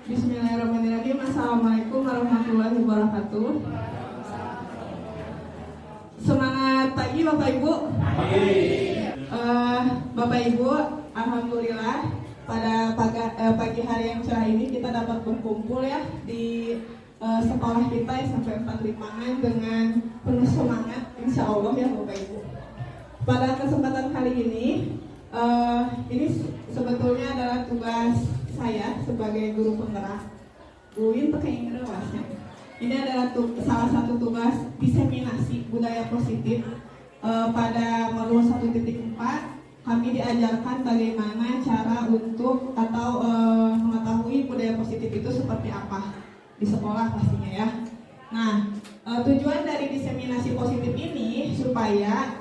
Bismillahirrahmanirrahim. Assalamualaikum warahmatullahi wabarakatuh. Semangat pagi Bapak Ibu. Bapak Ibu, alhamdulillah pada pagi hari yang cerah ini kita dapat berkumpul ya di sekolah kita SMP 45 dengan penuh semangat, insya Allah ya Bapak Ibu. Pada kesempatan kali ini sebetulnya adalah tugas saya sebagai guru penggerak. Buin pakai Inggrisnya. Ini adalah salah satu tugas diseminasi budaya positif. Pada modul 1.4 kami diajarkan bagaimana cara untuk atau mengetahui budaya positif itu seperti apa di sekolah pastinya ya. Nah, tujuan dari diseminasi positif ini supaya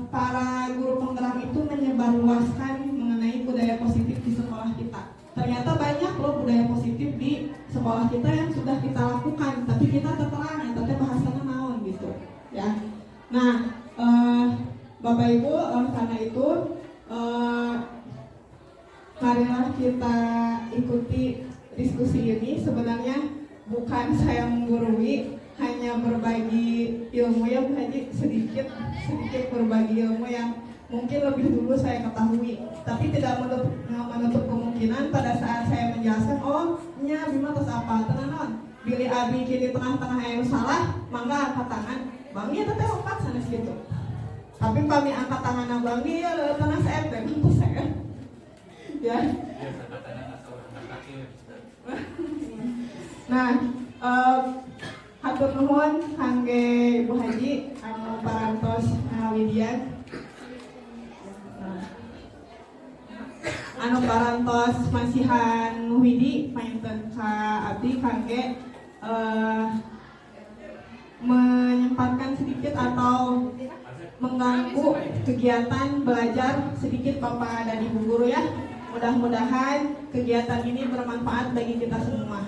para guru penggerak itu menyebarluaskan mengenai budaya positif di sekolah kita. Ternyata banyak loh budaya positif di sekolah kita yang sudah kita lakukan, tapi kita terterang, tapi bahasanya naon gitu, ya. Nah, Bapak Ibu, karena itu marilah kita ikuti diskusi ini. Sebenarnya bukan saya menggurui, hanya berbagi ilmu ya Bu Haji, sedikit berbagi ilmu yang mungkin lebih dulu saya ketahui, tapi tidak menutup kemungkinan pada saat saya menjelaskan, oh nya bima terus apa tenanon bilih abi kini tengah-tengah yang salah, mangga angkat tangan bangi teteh lompat sana gitu. Tapi kami angkat tangan bangi ya tanah saya tentu saya ya. Nah, hatur nuhun kangge Ibu Haji anu parantos ngawidian anu parantos masihan widi painten ka abdi kangge menyempatkan sedikit atau mengganggu kegiatan belajar sedikit Bapak dan Ibu guru ya. Mudah-mudahan kegiatan ini bermanfaat bagi kita semua.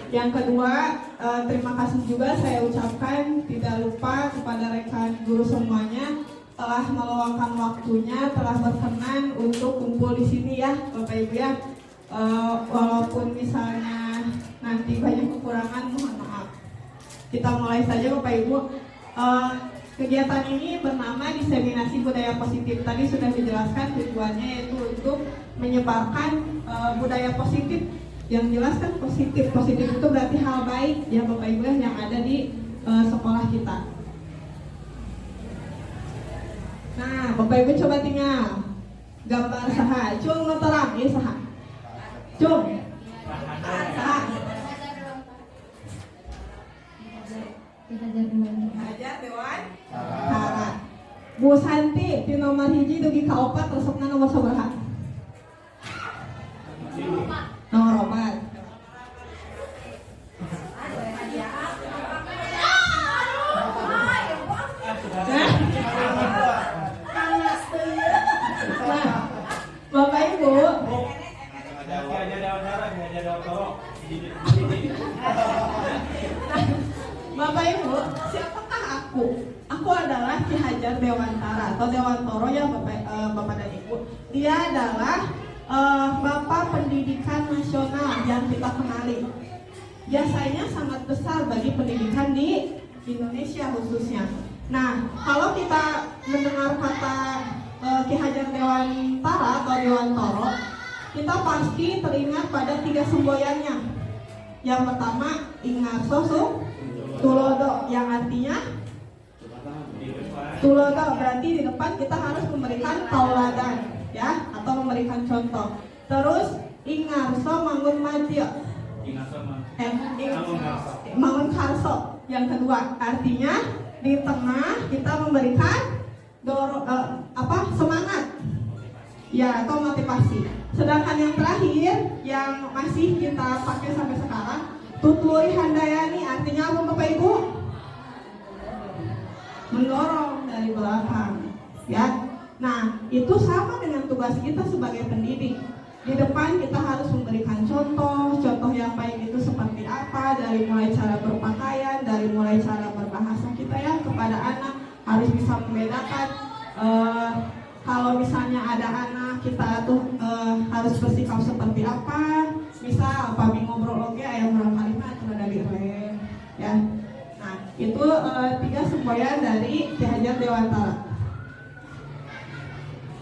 Yang kedua, terima kasih juga saya ucapkan tidak lupa kepada rekan guru semuanya telah meluangkan waktunya, telah berkenan untuk kumpul di sini ya Bapak Ibu ya. Walaupun misalnya nanti banyak kekurangan, mohon maaf. Kita mulai saja Bapak Ibu. Kegiatan ini bernama diseminasi budaya positif. Tadi sudah dijelaskan tujuannya yaitu untuk menyebarkan budaya positif. Yang jelaskan positif itu berarti hal baik ya Bapak Ibu yang ada di sekolah kita. Nah, Bapak Ibu coba tinggal gambar saha, cung noterang ya saha. Cung. Saha. Hajar Dewan Tara. Bu Santi di nomor hiji dugi ka 4 resepna nomor sabaraha? Nomor 4. Bapak Ibu, Bapak Ibu, siapakah aku? Aku adalah Ki Hajar Dewantara atau Dewantoro ya Bapak dan Ibu. Dia adalah Bapak Pendidikan Nasional yang kita kenali. Jasanya sangat besar bagi pendidikan di Indonesia khususnya. Nah, kalau kita mendengar kata Ki Hajar Dewantara atau Dewantoro, kita pasti teringat pada 3 semboyannya. Yang pertama, Ingarso Tulodo, yang artinya Tulodo berarti di depan kita harus memberikan tauladan ya, atau memberikan contoh. Terus Ingarso Mangun Madya, Mangun Karso yang kedua, artinya di tengah kita memberikan semangat ya atau motivasi. Sedangkan yang terakhir yang masih kita pakai sampai sekarang, Tuturi Handayani, artinya apa Bapak Ibu? Mendorong dari belakang ya. Nah, itu sama dengan tugas kita sebagai pendidik. Di depan kita harus memberikan contoh yang baik itu seperti apa, dari mulai cara berpakaian, dari mulai cara berbahasa kita ya kepada anak, harus bisa membedakan kalau misalnya ada anak kita tuh harus bersikap seperti apa, Misal pami ngobrol oke aya barangkali mah atuh ada direm ya. Nah, itu 3 semboyan dari Ki Hajar Dewantara.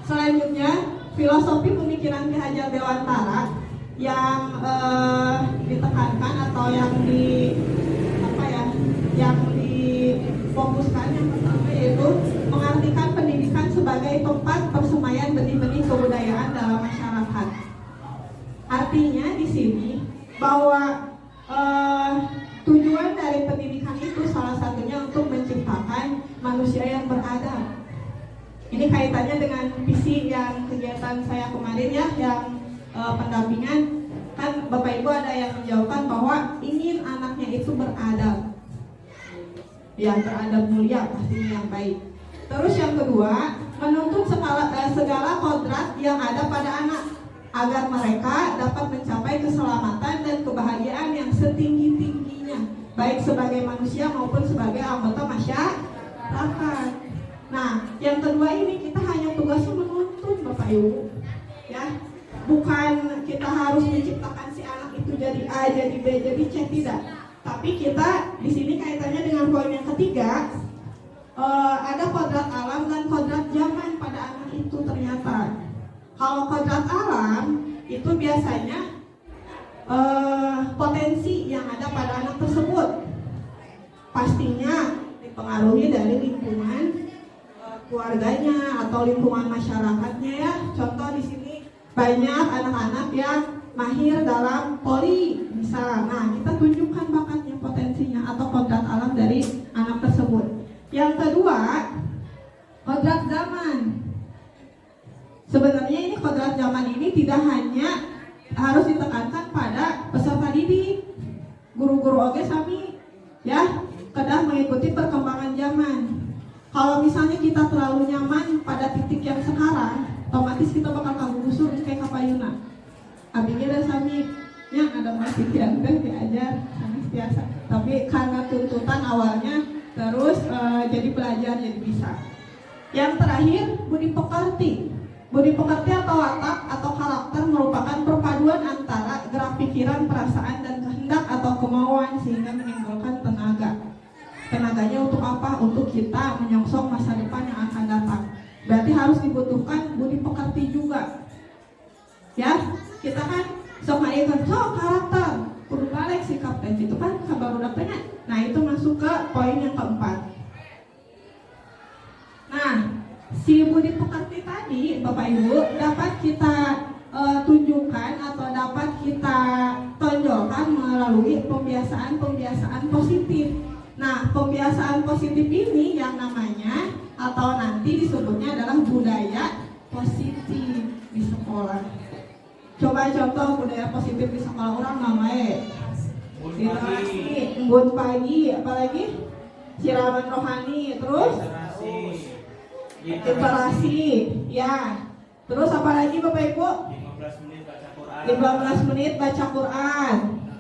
Selanjutnya, filosofi pemikiran Ki Hajar Dewantara yang ditekankan atau yang yang difokuskan yang pertama yaitu mengartikan pendidikan sebagai tempat persemaian benih-benih kebudayaan dalam masyarakat. Artinya di sini bahwa tujuan dari pendidikan itu salah satunya untuk menciptakan manusia yang beradab. Ini kaitannya dengan visi yang kegiatan saya kemarin ya, yang pendampingan. Kan Bapak Ibu ada yang menjawabkan bahwa ingin anaknya itu beradab, yang beradab mulia pastinya yang baik. Terus yang kedua, menuntut segala kodrat yang ada pada anak agar mereka dapat mencapai keselamatan dan kebahagiaan yang setinggi-tingginya, baik sebagai manusia maupun sebagai anggota masyarakat. Nah, yang kedua ini kita hanya tugasnya menuntun Bapak Ibu, ya, bukan kita harus menciptakan si anak itu jadi A, jadi B, jadi C, tidak. Tapi kita di sini kaitannya dengan poin yang ketiga, ada kodrat alam dan kodrat zaman pada anak itu ternyata. Kalau kodrat alam itu biasanya potensi yang ada pada anak tersebut pastinya dipengaruhi dari lingkungan keluarganya atau lingkungan masyarakatnya ya. Contoh di sini banyak anak-anak yang mahir dalam poli misal. Nah, kita tunjukkan bakatnya, potensinya atau kodrat alam dari anak tersebut. Yang kedua, kodrat zaman. Sebenarnya ini kodrat zaman ini tidak hanya harus ditekankan pada peserta didik, guru-guru oge sami ya, kedah mengikuti perkembangan zaman. Kalau misalnya kita terlalu nyaman pada titik yang sekarang, otomatis kita bakal kagusur kayak kapayuna. Abinya dan sami nya ada masih diajar sangat biasa. Tapi karena tuntutan awalnya terus jadi belajar jadi bisa. Yang terakhir, budi pekerti. Budi pekerti atau watak atau karakter merupakan perpaduan antara gerak pikiran, perasaan, dan kehendak atau kemauan sehingga menimbulkan tenaga. Tenaganya untuk apa? Untuk kita menyongsong masa depan yang akan datang. Berarti harus dibutuhkan budi pekerti juga. Ya, kita kan sok karakter, kudu balik sikap dan itu kan kabar udah pengen. Nah, itu masuk ke poin yang keempat. Nah, si budi pekerti tadi Bapak Ibu dapat kita tunjukkan atau dapat kita tonjolkan melalui pembiasaan positif. Nah, pembiasaan positif ini yang namanya atau nanti disebutnya adalah budaya positif di sekolah. Coba contoh budaya positif di sekolah orang namanya literasi, embun pagi, apalagi siraman rohani, terus literasi, ya. Terus apa lagi Bapak Ibu? 15 menit baca Quran.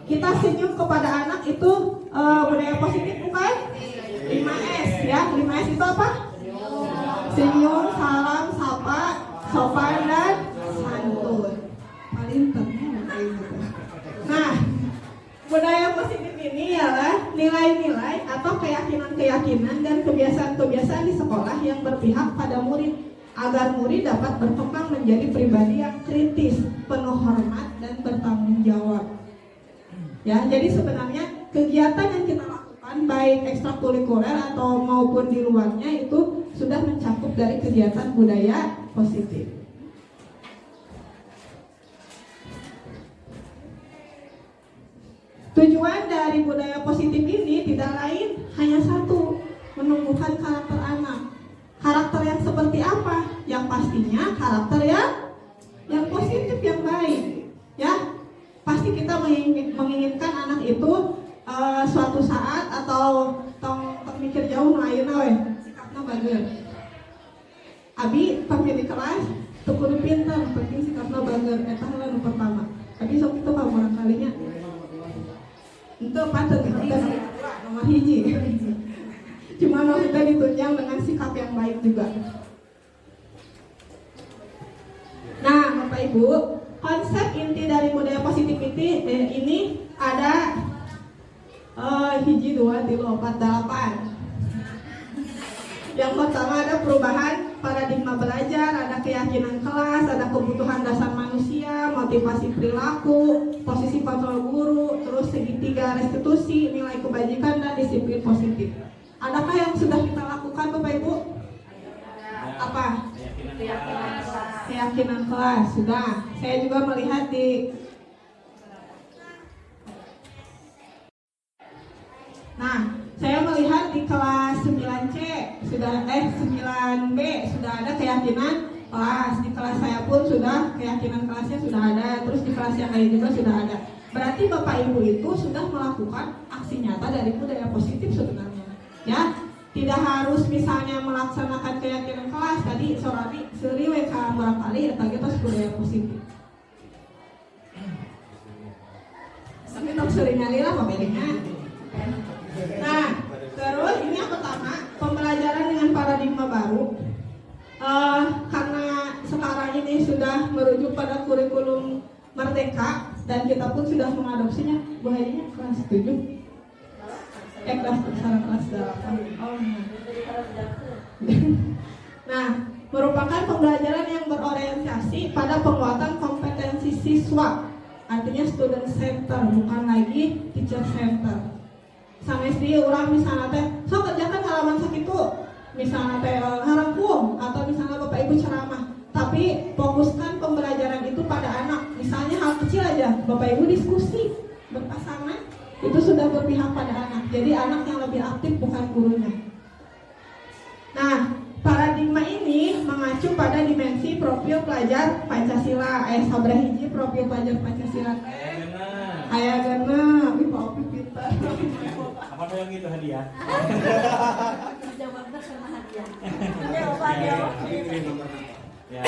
Kita senyum kepada anak itu budaya positif bukan? 5S ya. 5S itu apa? Senyum, salam, sapa, sopan dan santun. Paling penting. Nah, budaya positif ini ialah nilai-nilai atau keyakinan-keyakinan dan kebiasaan-kebiasaan di sekolah yang berpihak pada murid agar murid dapat berkembang menjadi pribadi yang kritis, penuh hormat dan bertanggung jawab. Ya, jadi sebenarnya kegiatan yang kita lakukan baik ekstrakurikuler atau maupun di luarnya itu sudah mencakup dari kegiatan budaya positif. Tujuan dari budaya positif ini tidak lain hanya satu, menumbuhkan karakter anak. Karakter yang seperti apa? Yang pastinya karakter yang positif, yang baik. Ya, pasti kita menginginkan anak itu suatu saat atau tong mikir jauh melayan we sikapna bagus. Abi pamili kelas teu kudu pinter, penting sikapna bagus eta heula nu pertama. Abi sok kitu kamu kalinya. Itu patut nomor hiji. Cuma maksudnya ditunjang dengan sikap yang baik juga. Nah, Bapak Ibu, konsep inti dari budaya positivity ini ada 1, 2, 3, 4, 8. Yang pertama ada perubahan paradigma belajar, ada keyakinan kelas, ada kebutuhan dasar manusia, motivasi perilaku, posisi kontrol guru, terus segitiga restitusi, nilai kebajikan, dan disiplin positif. Adakah yang sudah kita lakukan Bapak Ibu? Apa? Keyakinan kelas. Sudah. Saya juga melihat di saya melihat di kelas 9C sudah 9B sudah ada keyakinan kelas. Di kelas saya pun sudah keyakinan kelasnya sudah ada. Terus di kelas yang lain juga sudah ada. Berarti Bapak Ibu itu sudah melakukan aksi nyata dari budaya positif sebenarnya. Ya, tidak harus misalnya melaksanakan keyakinan kelas tadi sorari seuri WK barangkali atau kita budaya positif. Tapi untuk seringnya lah pembedanya. Nah, terus ini yang pertama pembelajaran dengan paradigma baru. Karena sekarang ini sudah merujuk pada kurikulum Merdeka dan kita pun sudah mengadopsinya. Bu Hadinya kelas 7. Kelas bersama kelas 8. Oh, nah, merupakan pembelajaran yang berorientasi pada penguatan kompetensi siswa. Artinya student center, bukan lagi teacher center. Sampai sih orang misalnya teh, so kerjakan halaman sakitu, misalnya teh harangkum atau misalnya Bapak Ibu ceramah. Tapi fokuskan pembelajaran itu pada anak. Misalnya hal kecil aja, Bapak Ibu diskusi berpasangan, itu sudah berpihak pada anak. Jadi anak yang lebih aktif bukan gurunya. Nah, paradigma ini mengacu pada dimensi profil pelajar Pancasila. Sabra hiji profil pelajar Pancasila. Aya gana, Bapak pintar. Apa yang gitu hadiah? Jawabnya sama hadiah. Ya.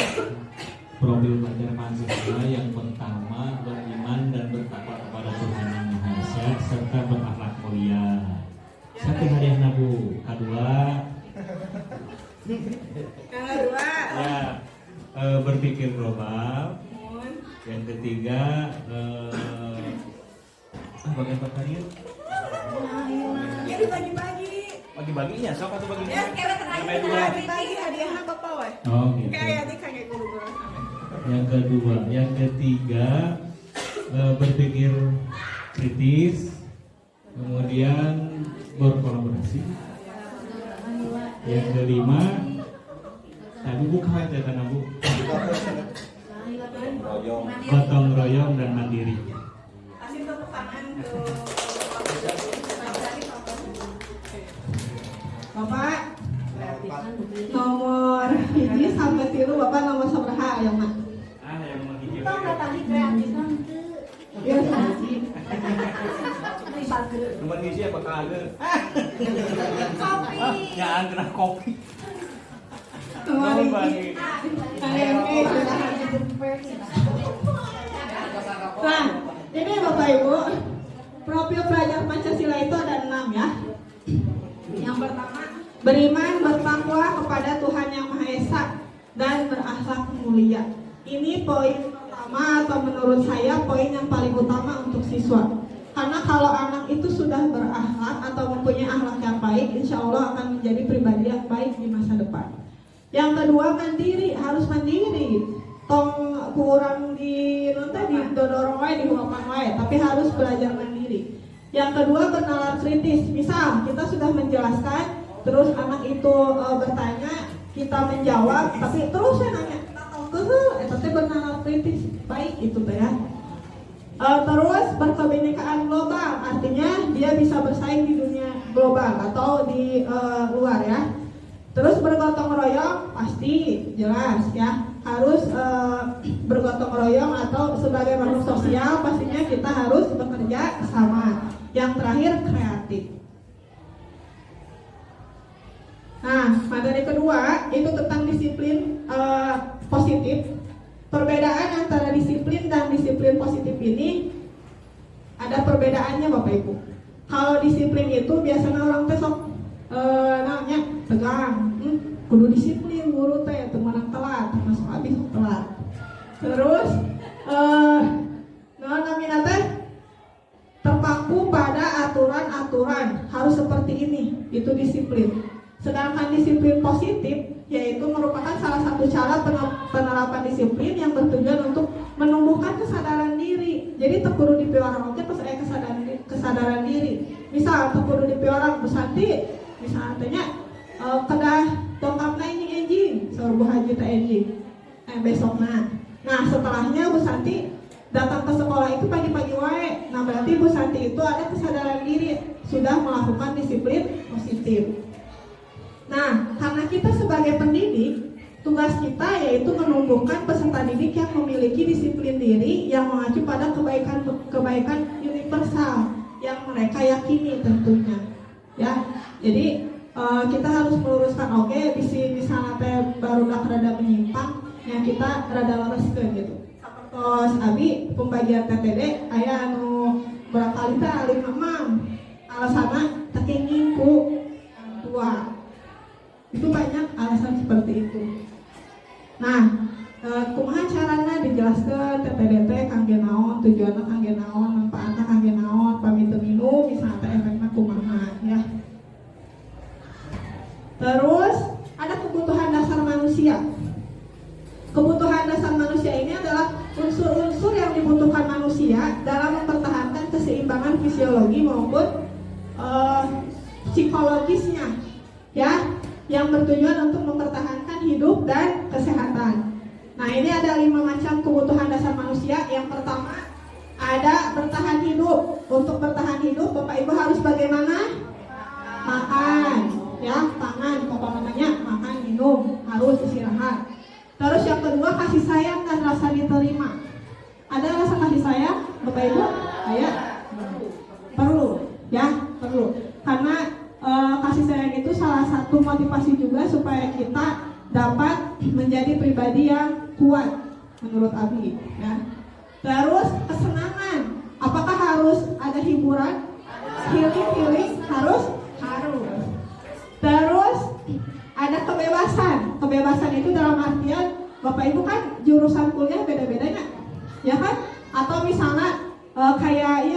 Profil pelajar Pancasila yang pertama beriman dan bertakwa kepada Tuhan Yang Maha Esa serta berakhlak mulia. Satu hadiah nabu. Kedua. Ya, berpikir global. Yang ketiga, bagian hadiah. Jadi bagi-bagi. Bagi-baginya, sok atau bagi-bagi? Ya, kira terakhir bagi-bagi hadiahnya Bapak weh. Oh gitu. Kayak guru-guru. Yang kedua, yang ketiga berpikir kritis, kemudian berkolaborasi. Yang kelima, tadi buka aja kan Bu. Gotong royong dan mandiri. Kasih tepuk tangan ke Bapak. Nomor hiji sampai 3 Bapak nomor sabaraha aya mah? Yang mau hiji. Tong tadi kreatif kan teu. Iya, hiji. Nomor hiji apa kagak? Kopi. Ya antara kopi. Nomor hiji. Nah, ini Bapak Ibu, profil pelajar Pancasila itu ada 6 ya. Yang pertama, beriman bertakwa kepada Tuhan Yang Maha Esa dan berakhlak mulia. Ini poin pertama atau menurut saya poin yang paling utama untuk siswa. Karena kalau anak itu sudah berakhlak atau mempunyai akhlak yang baik, insya Allah akan menjadi pribadi yang baik di masa depan. Yang kedua, mandiri, harus mandiri. Tong kurang di dodorong wae, di huapan wae, tapi harus belajar mandiri. Yang kedua, bernalar kritis. Misal kita sudah menjelaskan, terus anak itu bertanya, kita menjawab, tapi terus saya nanya, tapi bernalar kritis, baik itu tuh ya. Terus berkebinekaan global, artinya dia bisa bersaing di dunia global atau di luar ya. Terus bergotong royong, pasti jelas ya, harus bergotong royong atau sebagai makhluk sosial pastinya kita harus bekerja sama. Yang terakhir, kreatif. Nah, materi kedua itu tentang disiplin positif. Perbedaan antara disiplin dan disiplin positif ini ada perbedaannya Bapak Ibu. Kalau disiplin itu biasanya orang besok namanya tegang, kudu disiplin guru teh temenang telat, masuk habis telat. Terus disiplin. Sedangkan disiplin positif yaitu merupakan salah satu cara penerapan disiplin yang bertujuan untuk menumbuhkan kesadaran diri. Jadi tekuru dipiorang oke terus kesadaran diri. Misal tekuru dipiorang besanti, misalnya kedah tongkapna ini enjing, sorbu haji ta enjing. Besoknya. Nah setelahnya Bu Santi datang ke sekolah itu pagi-pagi wae. Nah berarti Bu Santi itu ada kesadaran diri, sudah melakukan disiplin positif. Nah, karena kita sebagai pendidik, tugas kita yaitu menumbuhkan peserta didik yang memiliki disiplin diri yang mengacu pada kebaikan universal yang mereka yakini tentunya. Ya, jadi kita harus meluruskan oke, misalnya baru rada menyimpang, yang kita rada luruskan gitu. Terus abi pembagian TTD aya anu barangkali teh alim mamam alasanna teu ngingku tua. Itu banyak alasan seperti itu. Nah, kumaha carana dijelaskan TTDT kangge naon, tujuanna kangge naon, manfaatna kangge naon, pamitu minum, misalnya efeknya kumaha ya. Terus ada kebutuhan dasar manusia. Kebutuhan dasar manusia ini adalah unsur-unsur yang dibutuhkan manusia dalam mempertahankan keseimbangan fisiologi maupun psikologisnya, ya, yang bertujuan untuk mempertahankan hidup dan kesehatan. Nah, ini ada 5 macam kebutuhan dasar manusia. Yang pertama ada bertahan hidup. Untuk bertahan hidup, Bapak Ibu harus bagaimana? Makan, ya, pangan, apa namanya? Makan, minum, harus istirahat. Terus yang kedua kasih sayang dan rasa diterima. Ada rasa kasih sayang, Bapak Ibu? Ayah? Perlu, ya, perlu. Karena kasih sayang itu salah satu motivasi juga supaya kita dapat menjadi pribadi yang kuat menurut Abi, ya. Terus kesenangan, apakah harus ada hiburan? Healing harus. Terus ada kebebasan itu dalam artian Bapak Ibu kan jurusan kuliah beda-bedanya, ya kan? Atau misalnya kayak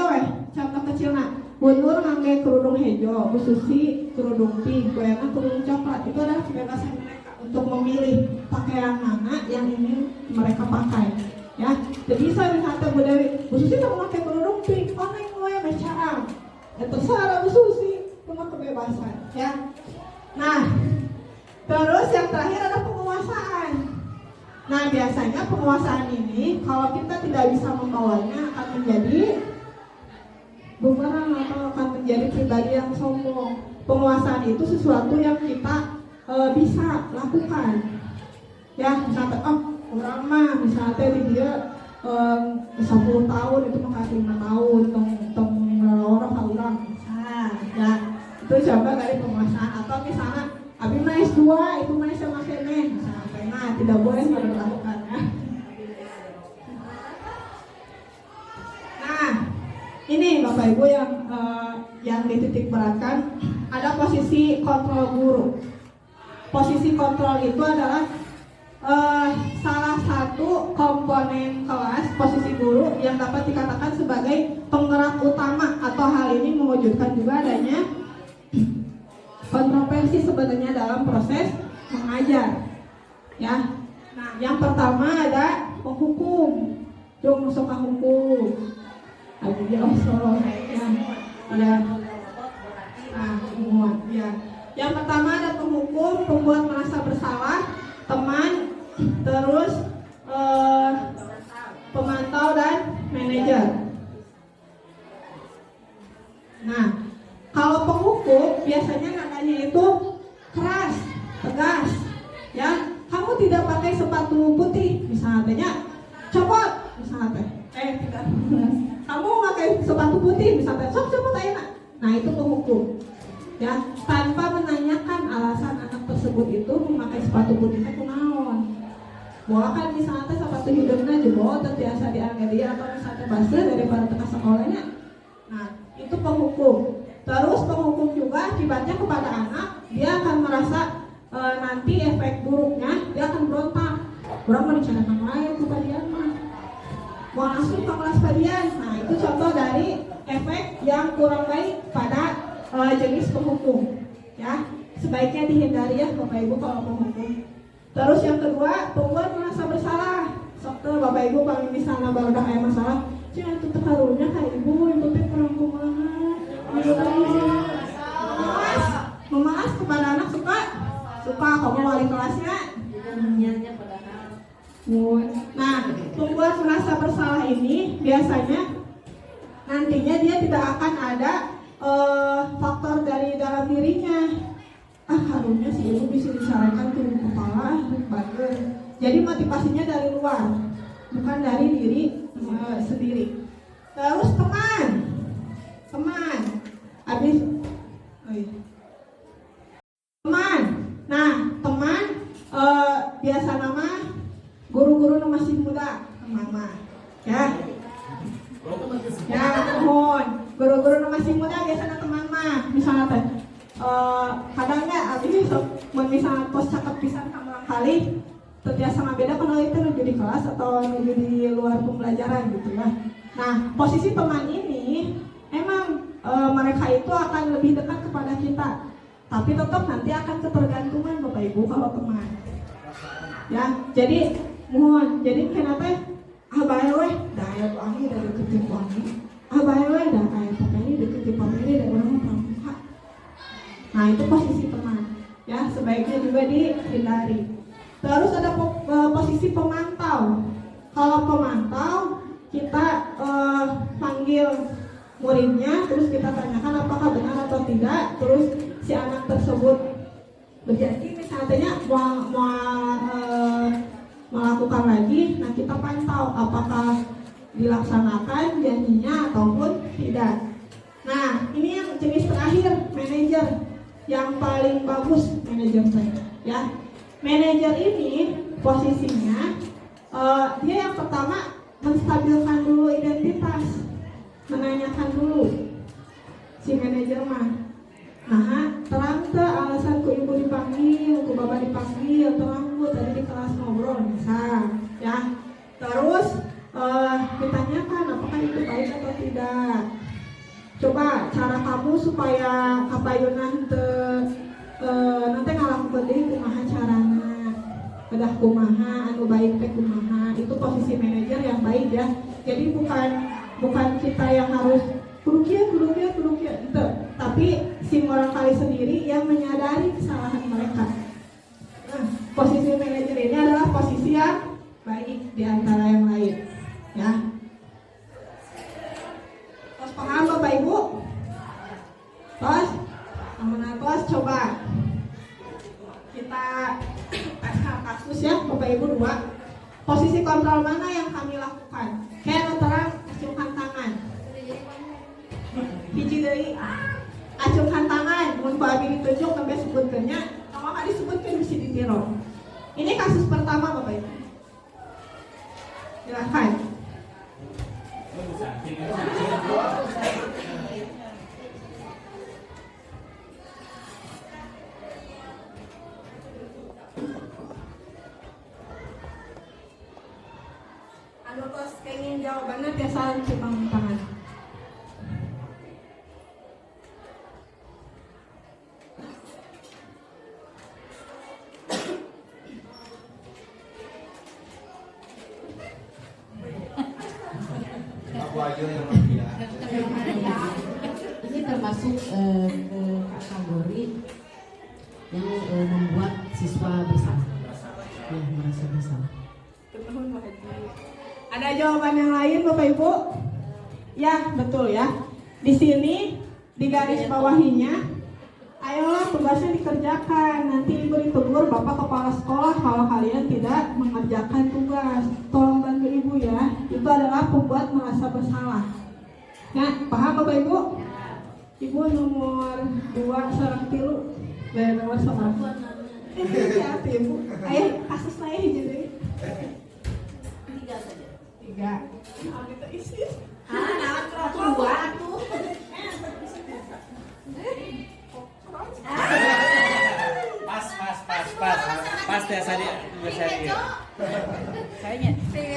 contoh kecilnya Bunur ngangge kerudung hejo, Bu Susi kerudung pink, Goyana kerudung coklat. Itu adalah kebebasan mereka untuk memilih pakaian mana yang ingin mereka pakai. Ya, jadi saya misalnya Bu Dewi, Bu Susi mau pakai kerudung pink, neng gue macam. Terserah Bu Susi, cuma kebebasan. Ya, nah, terus yang terakhir ada penguasaan. Nah, biasanya penguasaan ini kalau kita tidak bisa membawanya akan menjadi bumerang atau akan menjadi pribadi yang sombong. Penguasaan itu sesuatu yang kita bisa lakukan. Ya, misalnya orang mah misalnya dia 10 tahun itu mah 5 tahun tong orang orang. Nah, ya itu coba dari penguasaan. Atau misalnya abi mah S2 itu mah sama kene. Nah, tidak boleh melakukan ya. Nah, ini Bapak Ibu yang dititik beratkan, ada posisi kontrol guru. Posisi kontrol itu adalah salah satu komponen kelas, posisi guru yang dapat dikatakan sebagai penggerak utama, atau hal ini mewujudkan juga adanya kontroversi sebenarnya dalam proses mengajar. Ya. Nah, yang pertama ada penghukum. Jom masuk ke hukum. Ya, ya. Yang pertama ada penghukum, pembuat merasa bersalah, teman, terus pemantau dan manajer. Nah, kalau penghukum biasanya nadanya itu keras, tegas, ya. Kamu tidak pakai sepatu putih, misalnya, copot, misalnya, tidak. Kamu pakai sepatu putih, misalnya, sok copot aja. Nah, itu penghukum, ya, tanpa menanyakan alasan anak tersebut itu memakai sepatu putihnya kunaon. Bahwa kan misalnya sepatu hidungnya jebol, terbiasa diangkat dia, atau misalnya basah daripada tengah sekolahnya. Nah, itu penghukum. Terus penghukum juga akibatnya kepada anak, dia akan merasa nanti efek buruknya dia akan berontak. Orang mau dicanakan lain ke padian mah, mau langsung ke kelas padian. Nah, itu contoh dari efek yang kurang baik pada jenis penghukum, ya. sebaiknya dihindari ya Bapak Ibu kalau mau hukum. Terus yang kedua, pembuat merasa bersalah. Sok teh Bapak Ibu kalau misalnya baru dah aya masalah, jangan tuh terharunya kayak ibu teh kurang kumaha. Memaas kepada anak suka kamu wali kelasnya. Niatnya padahal. Nah, pembuat merasa bersalah ini biasanya nantinya dia tidak akan ada faktor dari dalam dirinya. Harusnya si ibu bisa disarankan turun kepala, bagus. Jadi motivasinya dari luar, bukan dari diri sendiri. Terus teman, habis, teman. Nah, teman biasa nama guru-guru masih muda, mama, ya. Ya, mohon guru-guru masih muda biasanya teman mah, misalnya teh. Kadangnya abis misalnya pos cakep pisan kamu kali terbiasa beda kalau itu menuju di kelas atau menuju di luar pembelajaran gitu ya. Nah, posisi teman ini emang mereka itu akan lebih dekat kepada kita, tapi tetap nanti akan ketergantungan Bapak Ibu kalau teman. Ya, jadi mohon, jadi kenapa abah weh daya wangi dari deketin wangi, abah weh daya pakai ini deketin pakai ini dari orang pramuka. Nah, itu posisi teman, ya sebaiknya juga dihindari. Terus ada posisi pemantau. Kalau pemantau, kita panggil muridnya, terus kita tanyakan apakah benar atau tidak. Terus si anak tersebut berjanji misalnya mau melakukan lagi, nah kita pantau apakah dilaksanakan janjinya ataupun tidak. Nah, ini yang jenis terakhir, manajer. Yang paling bagus manajer saya, ya. Manajer ini posisinya dia yang pertama menstabilkan dulu identitas, menanyakan dulu si manajer mah. Nah, terang tuh alasan ku ibu dipanggil, ku bapak dipanggil, terang bu tadi di kelas ngobrol misal, ya. Terus ditanyakan apakah itu baik atau tidak. Coba cara kamu supaya kapayunan nanti ngalakukeun deui kumaha carana. Bedah kumaha anu baik teh kumaha. Itu posisi manajer yang baik ya. Jadi bukan kita yang harus kudu kieu ente, tapi si orang kali sendiri yang menyadari kesalahan mereka. Nah, posisi manajer ini adalah posisi yang baik di antara yang lain, ya. Paham Bapak Ibu? Tos? Amanah tos coba kita kasus ya Bapak Ibu 2. Posisi kontrol mana yang kami lakukan? Kayak terang acungkan tangan. Hiji deui acungkan tangan, mun ku abi ditunjuk sampai sebutkeunnya, kalau ka disebutkeun mesti ditiro. Ini kasus pertama Bapak Ibu. Silakan. Anu tos kenging jawabannya tiasa cipang tangan. Ini termasuk kategori yang membuat siswa bersalah, ya merasa bersalah. Ada jawaban yang lain Bapak Ibu? Ya betul ya. Di sini di garis bawahinya, ayolah tugasnya dikerjakan. Nanti Ibu ditegur Bapak Kepala Sekolah kalau kalian tidak mengerjakan tugas. Tolong bantu Ibu ya. Itu adalah pembuat merasa bersalah. Nah, paham Bapak Ibu? Ibu nomor 2 sareng 3 dari nomor 1. Ini ya Ibu. Ayo kasus saya hiji deui. 3 saja. 3. Nah, kita isi. Nah, rokok 2 atuh. Pas ya tadi Kayaknya.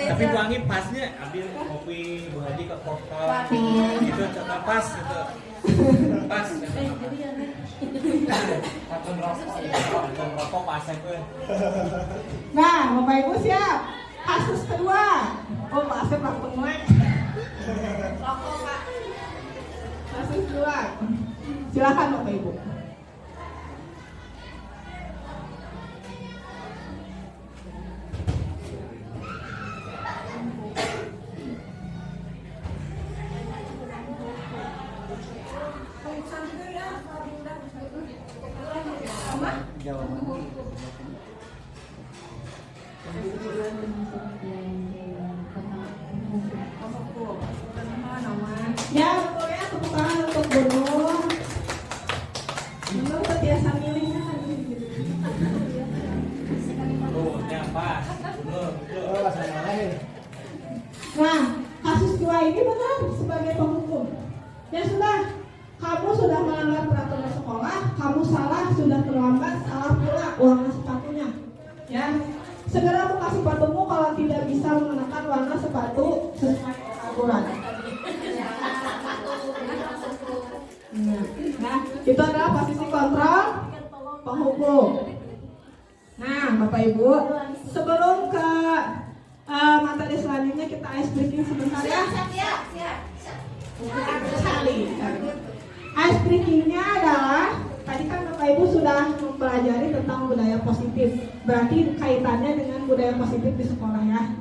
tapi wangi pasnya ambil kopi Bu Haji ke koper gitu coba pas gitu pas rokok pasek gue. Nah, Bapak Ibu siap. Kasus kedua. Oh, Pak Asep langsung mulai. Rokok Pak. Kasus kedua. Silakan Bapak Ibu. Ya, pokoknya tepuk tangan untuk Bunur. Bunur terbiasa milih. Tuh, nyapa. Bener, Nah, kasus dua ini benar sebagai penghukum. Ya sudah, kamu sudah melanggar peraturan sekolah, kamu salah, sudah terlambat, salah pula warna sepatunya. Ya, segera buka sepatumu kalau tidak bisa mengenakan warna sepatu sesuai aturan. Nah, itu adalah posisi kontrol penghukum. Nah, Bapak Ibu, sebelum ke materi selanjutnya kita ice breaking sebentar ya. Siap. Sekali. Ice breakingnya adalah tadi kan Bapak Ibu sudah mempelajari tentang budaya positif. Berarti kaitannya dengan budaya positif di sekolah ya.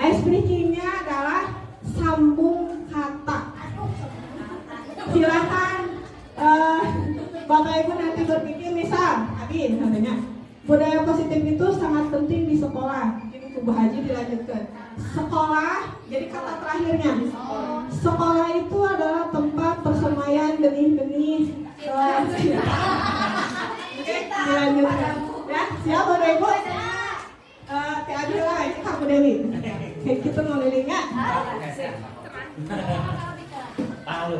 Ice breakingnya adalah sambung kata. Silakan Bapak Ibu nanti berpikir misal, Abin katanya budaya positif itu sangat penting di sekolah. Ini Bu Haji dilanjutkan. Sekolah, jadi kata terakhirnya. Sekolah itu adalah tempat persemaian benih-benih. Oke, dilanjutkan. Ya, siap Bapak Ibu? Teh Abila, ini Kamu Dewi. Kayak gitu ngomelin nggak? tahu.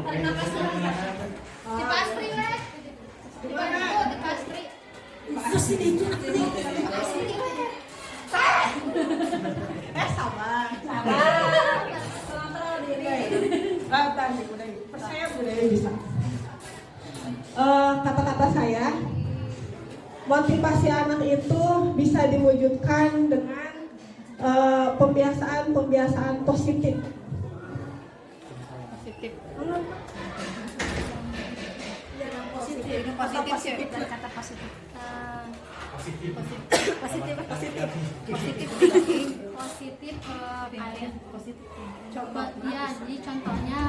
Di pastry weh. Di pastry. Sabar. Kontrol diri. Lantar nih Bu Dewi. Percaya Bu Dewi bisa. Kata-kata saya, motivasi anak itu bisa diwujudkan dengan pembiasaan positif. Positif. Kata positif. Positif kayak coba ya, jadi contohnya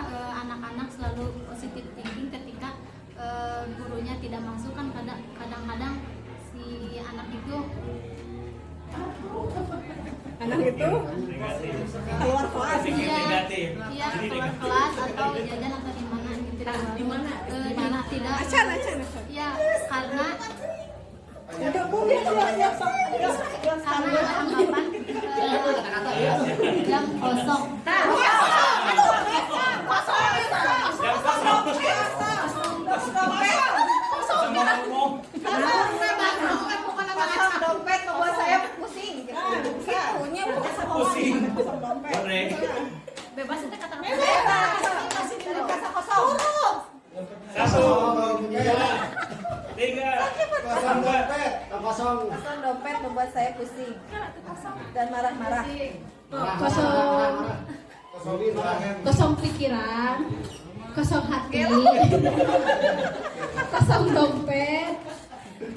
anak-anak selalu positif thinking ketika gurunya tidak masuk kan kadang-kadang si anak itu Keluar kelas. iya keluar kelas atau jajan atau di mana gitu tidak ya karena ada anggapan yang kosong. Dompet membuat saya pusing. Bebas itu kata Kata kosong. 1, 2, 3, Kosong dompet membuat saya pusing dan marah-marah. Kosong pikiran, kosong hati, kosong dompet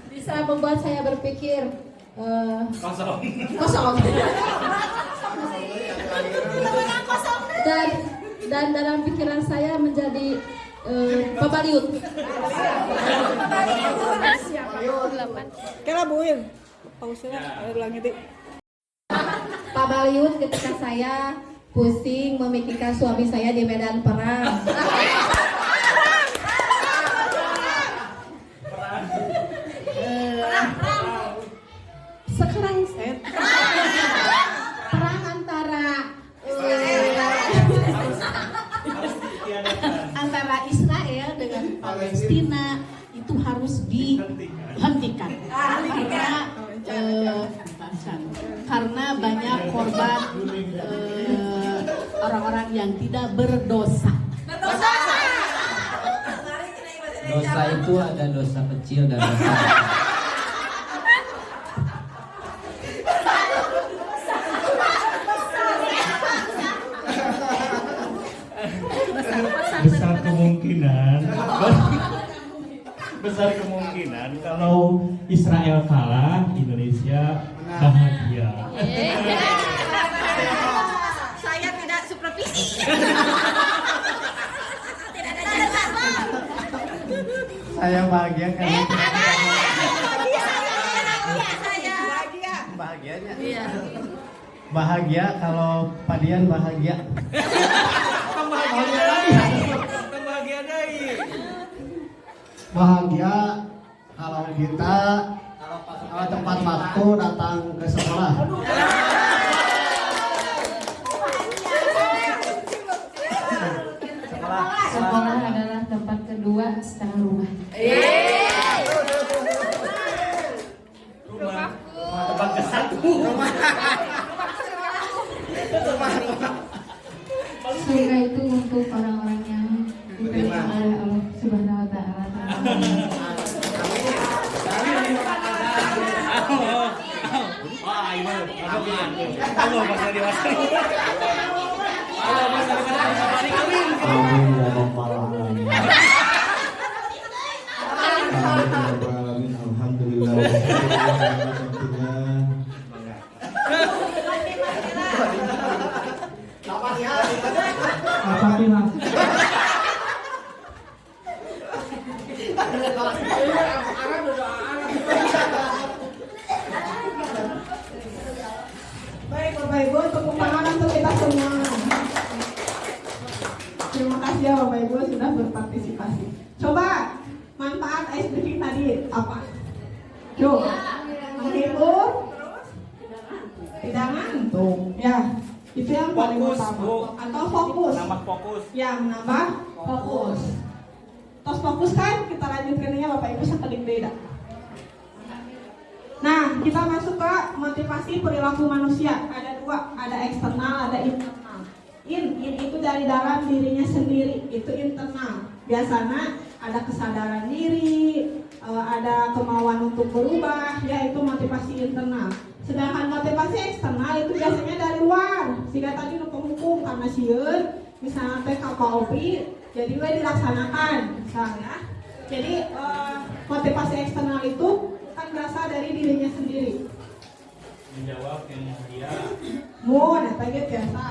bisa membuat saya berpikir kosong. Dan dalam pikiran saya menjadi pabaliut. Kira buin. Pausnya ulangi deh. Pabaliut ketika saya pusing memikirkan suami saya di medan perang. Sekarang set perang antara Israel dengan Palestina itu harus dihentikan karena banyak korban orang-orang yang tidak berdosa. Dosa itu ada dosa kecil dan dosa besar. besar kemungkinan kalau Israel kalah, Indonesia bahagia. Saya tidak supervisi. Saya bahagia karena bahagianya. Iya. Bahagia kalau Padian bahagia. Bahagia kalau kita kalau tepat waktu datang ke sekolah. Sekolah adalah tempat kedua setelah rumah. Tempat ke satu. Surga itu untuk orang-orang yang diterima oleh Allah Subhanahu wa taala. Amin ya rabbal alamin. Alhamdulillah. Alhamdulillah. Baik Bapak Ibu, tepuk tangan untuk kita semua. Terima kasih ya Bapak Ibu sudah berpartisipasi. Coba manfaat ice breaking tadi apa? Coba menghibur, hidangan, ya itu yang paling Fokus, utama. Bu. Atau fokus, Nambah fokus. ya menambah fokus. Tos fokus kan kita lanjutkan ya Bapak Ibu sakeling beda. Nah, kita masuk ke motivasi perilaku manusia. Ada dua, ada eksternal, ada internal. In itu dari dalam dirinya sendiri, itu internal. Biasanya ada kesadaran diri, ada kemauan untuk berubah, ya itu motivasi internal. Sedangkan motivasi eksternal itu biasanya dari luar. Sehingga tadi nu penghukum karena sieun, misalnya teh KPOPI, jadi we dilaksanakan, misalnya. Jadi motivasi eksternal itu kan berasal dari dirinya sendiri. Menjawab yang dia. Mun, eta ge biasa.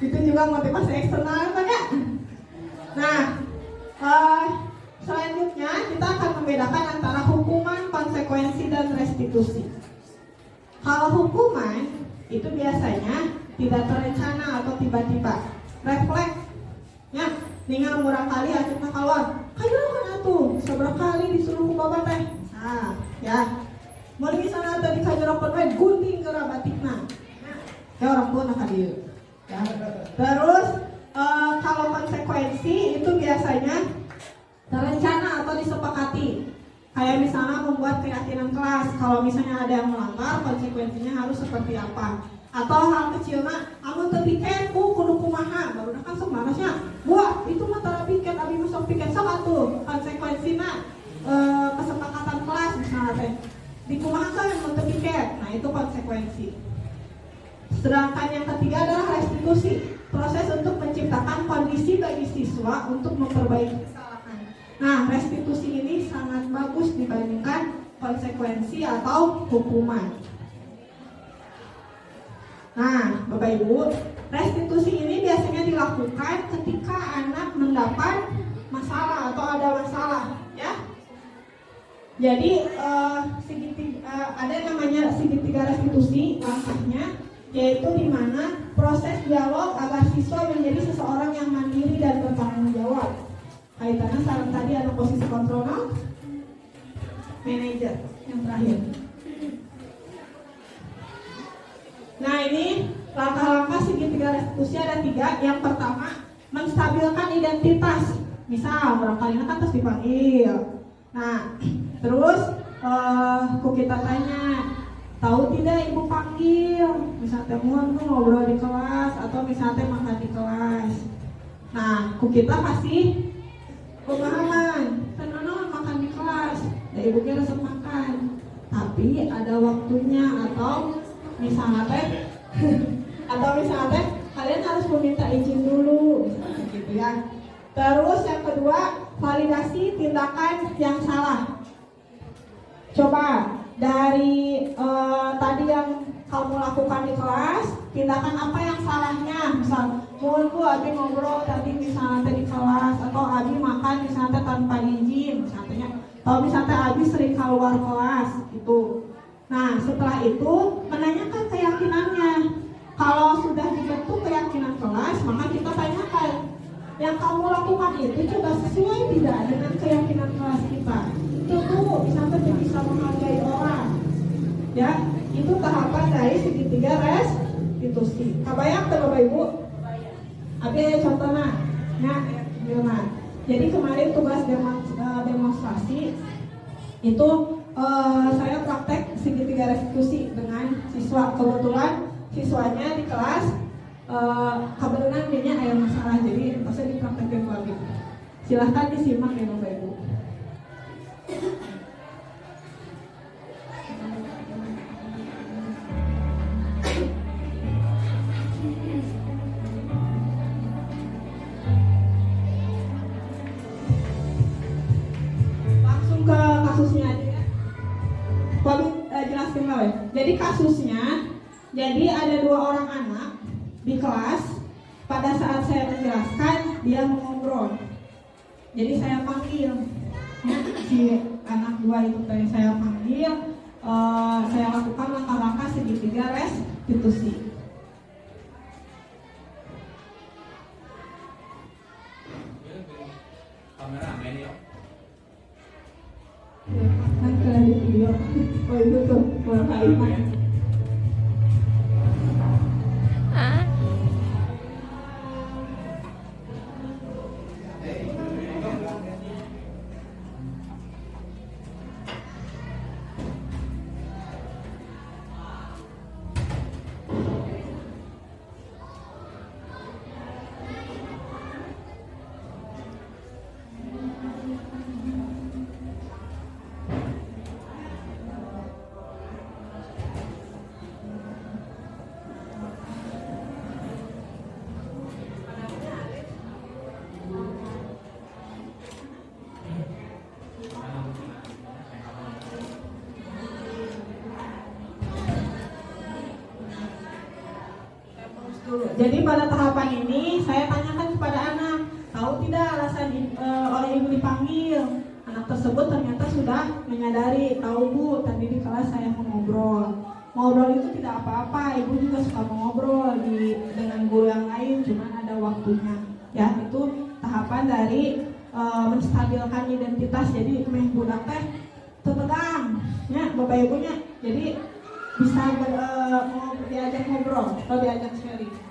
Itu juga motivasi eksternal kan ya? Nah, selanjutnya kita akan membedakan antara hukuman, konsekuensi, dan restitusi. Kalau hukuman itu biasanya tidak terencana atau tiba-tiba, refleks. Ya, ningal murah kali akhirnya keluar. Kayu kan atuh, seberapa kali disuruh ku babat teh. Nah, ya. Mun misalnya tadi kajerokeun we gunting ke batikna. Ya orang tua nak dieu. Ya. Terus kalau konsekuensi itu biasanya terencana atau disepakati. Kayak misalnya membuat keyakinan kelas, kalau misalnya ada yang melanggar, konsekuensinya harus seperti apa. Atau hal kecil mah, amun teu piket ku kudu kumaha, baru kan sok marasnya. Wah, itu mah tara piket, abi mah sok piket sok atuh. Konsekuensina kesepakatan kelas misalnya teh. Dikumahakan mun teu piket. Nah, itu konsekuensi. Sedangkan yang ketiga adalah restitusi, proses untuk menciptakan kondisi bagi siswa untuk memperbaiki kesalahan. Nah, restitusi ini sangat bagus dibandingkan konsekuensi atau hukuman. Nah, Bapak Ibu, restitusi ini biasanya dilakukan ketika anak mendapat masalah atau ada masalah, ya. Jadi ada namanya segitiga restitusi langkahnya, yaitu di mana proses dialog agar siswa menjadi seseorang yang mandiri dan bertanggung jawab. Kaitannya saran tadi ada posisi kontrol, manajer yang terakhir. Nah, ini langkah-langkah segitiga restitusi ada 3. Yang pertama, menstabilkan identitas. Misal barangkali kan terus dipanggil. Nah, terus kok kita tanya, tahu tidak ibu panggil? Misalnya temuan tuh ngobrol di kelas atau misalnya makan di kelas. Nah, kok kita kasih pemahaman. Tenono makan di kelas, dan ibunya resep makan. Tapi ada waktunya atau misalnya teh kalian harus meminta izin dulu, misalnya gitu ya. Terus yang kedua, validasi tindakan yang salah. Coba dari tadi yang kamu lakukan di kelas, tindakan apa yang salahnya? Misal, mohon Bu, Abi ngobrol tadi misalnya di kelas, atau Abi makan misalnya tanpa izin, misalnya, atau misalnya Abi sering keluar kelas, gitu. Nah, setelah itu menanyakan keyakinannya. Kalau sudah dibentuk keyakinan kelas, maka kita tanyakan, yang kamu lakukan itu coba sesuai tidak dengan keyakinan kelas kita. Itu tuh bisa menghargai orang. Ya, itu tahapan dari segitiga restitusi. Kabayang tuh Bapak Ibu? Abi contohnya, nah, gimana? Jadi kemarin tugas demonstrasi itu saya praktek segitiga restitusi dengan siswa. Kebetulan siswanya di kelas kebetulan dia ada masalah, jadi pasti dipraktekin lagi. Silahkan disimak ya Bapak Ibu. Langsung ke kasusnya aja ya. Jelaskan lah ya. Jadi kasusnya, jadi ada 2 orang anak di kelas. Pada saat saya menjelaskan, dia mengobrol. Jadi saya panggil, ya, si anak 2 itu tadi saya panggil. Saya lakukan langkah-langkah segitiga restitusi. Kan kalian di video. Oh itu tuh kalimat. Jadi pada tahapan ini saya tanyakan kepada anak, tahu tidak alasan oleh ibu dipanggil? Anak tersebut ternyata sudah menyadari, tahu Bu, tadi di kelas saya mengobrol. Ngobrol itu tidak apa-apa, ibu juga suka mengobrol dengan guru yang lain, cuman ada waktunya. Ya, itu tahapan dari menstabilkan identitas. Jadi meh budak teh tetegang, ya Bapak Ibunya. Jadi bisa diajak ngobrol atau diajak sharing.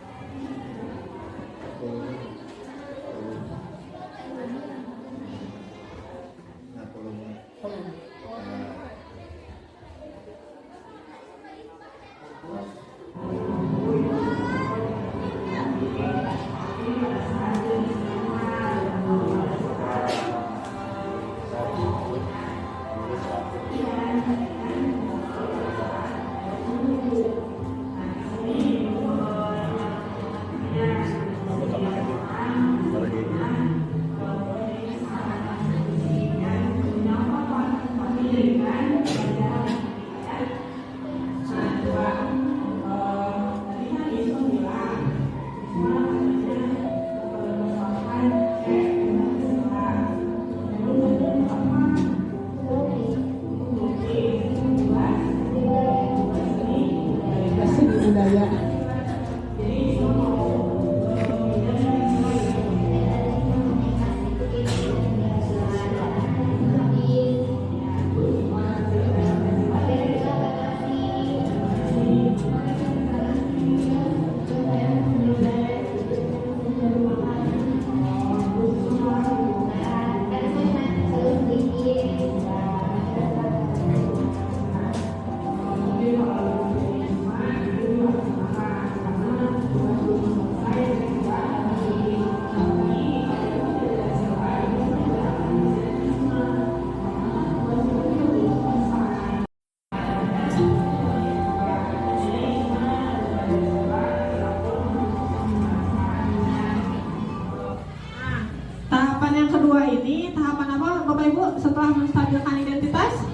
ini tahapan apa Bapak Ibu setelah menstabilkan identitas?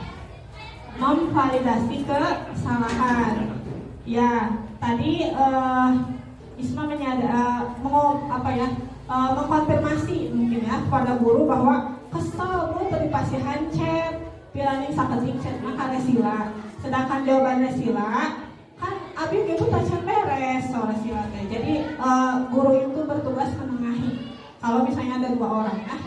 Memvalidasi kesalahan. Ya, tadi Isma mengkonfirmasi mungkin ya kepada guru bahwa kesal Bu tadi pasihan chat pilih saketing chat mah kare sila. Sedangkan jawabannya sila kan abi gitu tacan beres soal sila teh. Jadi guru itu bertugas menengahi. Kalau misalnya ada 2 orang ya.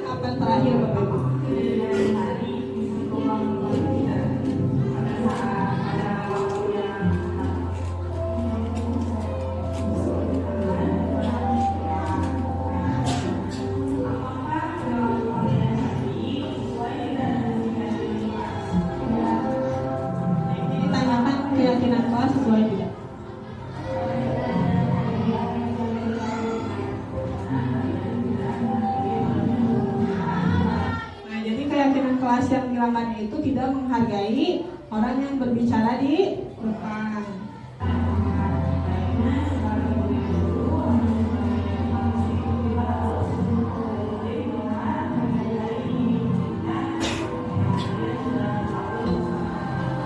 Tahapan terakhir Bapak Ibu. Ditanyakan keyakinan kelas sesuai tidak? Nah, jadi keyakinan kelas yang dilakukan itu tidak menghargai orang yang berbicara di depan.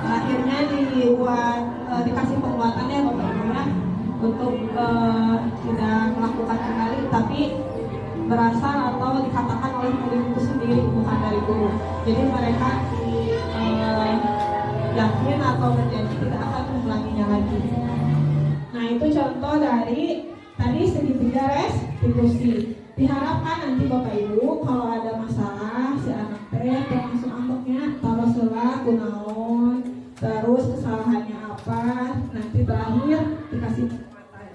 Akhirnya dibuat dikasih penguatannya Bapak Ibu ya untuk tidak melakukan kembali tapi berasal atau dikatakan oleh murid itu sendiri bukan dari guru. Jadi mereka yakin atau berjanji tidak akan mengulanginya lagi. Nah itu contoh dari tadi segitiga restitusi. Diharapkan nanti Bapak Ibu kalau ada masalah si anak teh langsung ambeknya taruh sela kunaon terus kesalahannya apa nanti terakhir dikasih penguatan.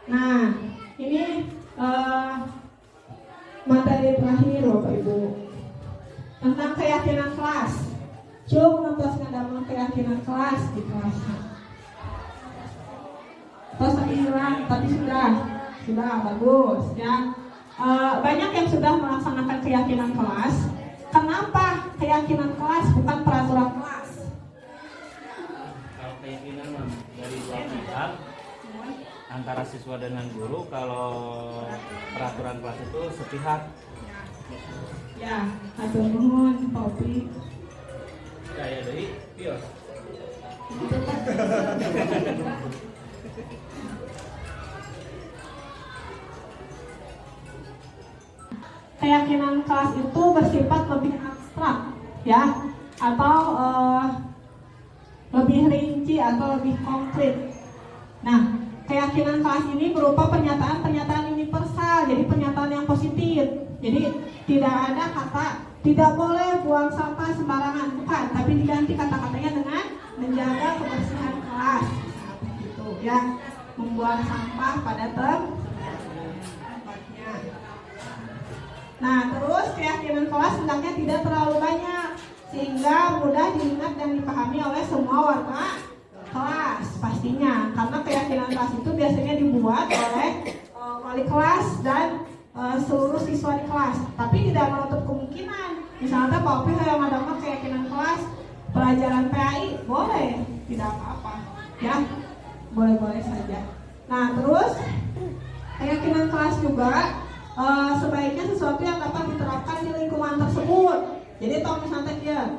Nah ini materi terakhir Bapak Ibu tentang keyakinan kelas. Cuk nontos ngadamal keyakinan kelas di kelasnya. Terus tapi sudah bagus ya. Banyak yang sudah melaksanakan keyakinan kelas. Kenapa keyakinan kelas bukan peraturan kelas? Kalau keyakinan dari 2 pihak antara siswa dengan guru, kalau peraturan kelas itu sepihak. Ya, hatur nuhun topik. Kayak dari Pios. Keyakinan kelas itu bersifat lebih abstrak ya atau lebih rinci atau lebih konkret. Nah, keyakinan kelas ini berupa pernyataan-pernyataan universal, jadi pernyataan yang positif. Jadi tidak ada kata tidak boleh buang sampah sembarangan, bukan, tapi diganti kata-katanya dengan menjaga kebersihan kelas. Gitu ya, membuang sampah pada tempatnya. Nah, terus keyakinan kelas hendaknya tidak terlalu banyak sehingga mudah diingat dan dipahami oleh semua warga kelas pastinya. Karena keyakinan kelas itu biasanya dibuat oleh wali kelas dan seluruh siswa di kelas. Tapi tidak menutup kemungkinan. Misalnya Pak Opi yang ada keyakinan kelas pelajaran PAI boleh, tidak apa-apa, ya boleh-boleh saja. Nah, terus keyakinan kelas juga sebaiknya sesuatu yang dapat diterapkan di lingkungan tersebut. Jadi kalau misalnya dia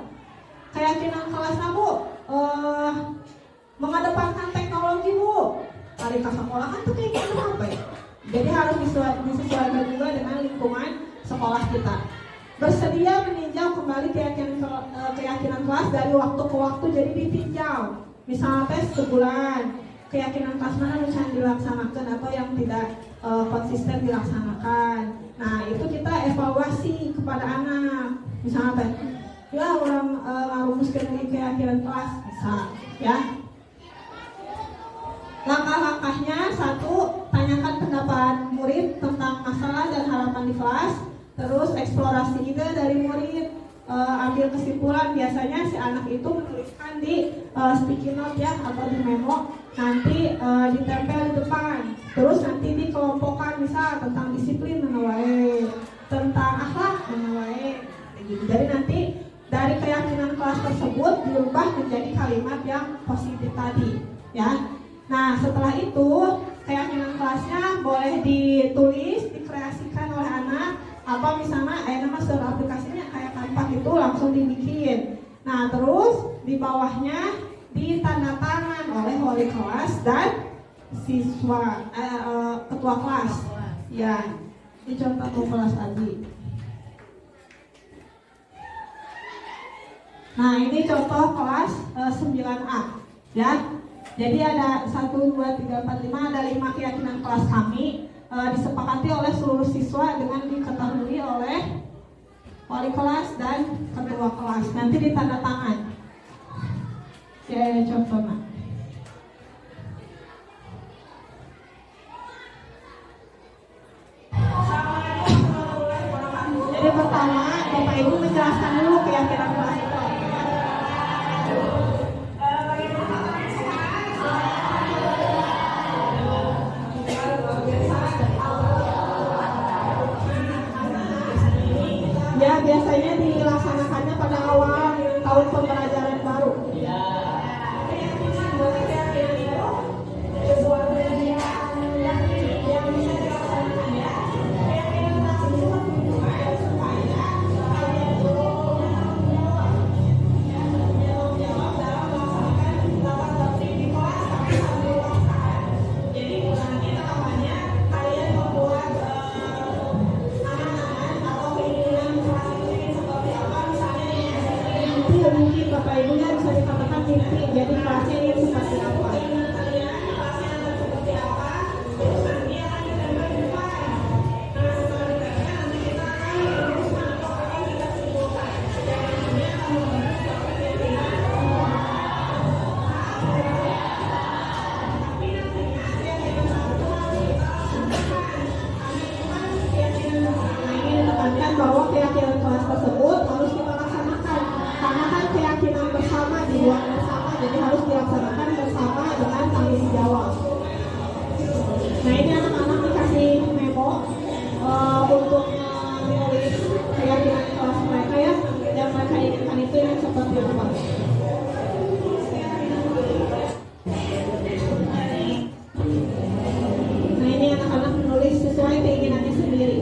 keyakinan kelasnya Bu mengedepankan teknologi Bu, hari ke sekolah kan tuh kayak gitu apa ya? Jadi harus disesuaikan juga dengan lingkungan sekolah kita. Bersedia meninjau kembali keyakinan kelas dari waktu ke waktu, jadi ditinjau. Misalnya tes sebulan, keyakinan kelas mana yang dilaksanakan atau yang tidak konsisten dilaksanakan. Nah itu kita evaluasi kepada anak. Misalnya ya orang ngarumuskan keyakinan kelas bisa ya. Langkah-langkahnya: 1. Tanyakan pendapat murid tentang masalah dan harapan di kelas. Terus eksplorasi ide dari murid, ambil kesimpulan. Biasanya si anak itu menuliskan di sticky note ya atau di memo, nanti ditempel di depan, terus nanti dikelompokkan, misal tentang disiplin mana wae, tentang akhlak mana wae gitu. Jadi nanti dari keyakinan kelas tersebut diubah menjadi kalimat yang positif tadi ya. Nah setelah itu keyakinan kelasnya boleh ditulis, dikreasikan oleh anak, apa misalnya nama seluruh aplikasinya kayak tanpa itu langsung dibikin. Nah terus di bawahnya ditanda tangan oleh wali kelas dan siswa ketua kelas ya. Ini contoh kelas tadi. Nah ini contoh kelas 9A ya. Jadi ada 1, 2, 3, 4, 5, ada 5 keyakinan kelas kami, disepakati oleh seluruh siswa dengan diketahui oleh wali kelas dan ketua kelas. Nanti ditanda tangan. Ya contohnya. Jadi pertama Bapak Ibu menjelaskan dulu keyakinan kelas itu. Ya biasanya dilaksanakannya pada awal tahun pembelajaran baru. Mungkin Bapak Ibunya bisa dikatakan mimpi, jadi kelasnya ini seperti apa? Bahwa keyakinan kelas tersebut harus kita laksanakan karena kan keyakinan bersama dibuat bersama, jadi harus dilaksanakan bersama dengan tanggung jawab. Nah ini anak-anak dikasih memo untuk menulis keyakinan kelas mereka ya, yang mereka inginkan itu yang seperti apa. Nah ini anak-anak menulis sesuai keinginannya sendiri.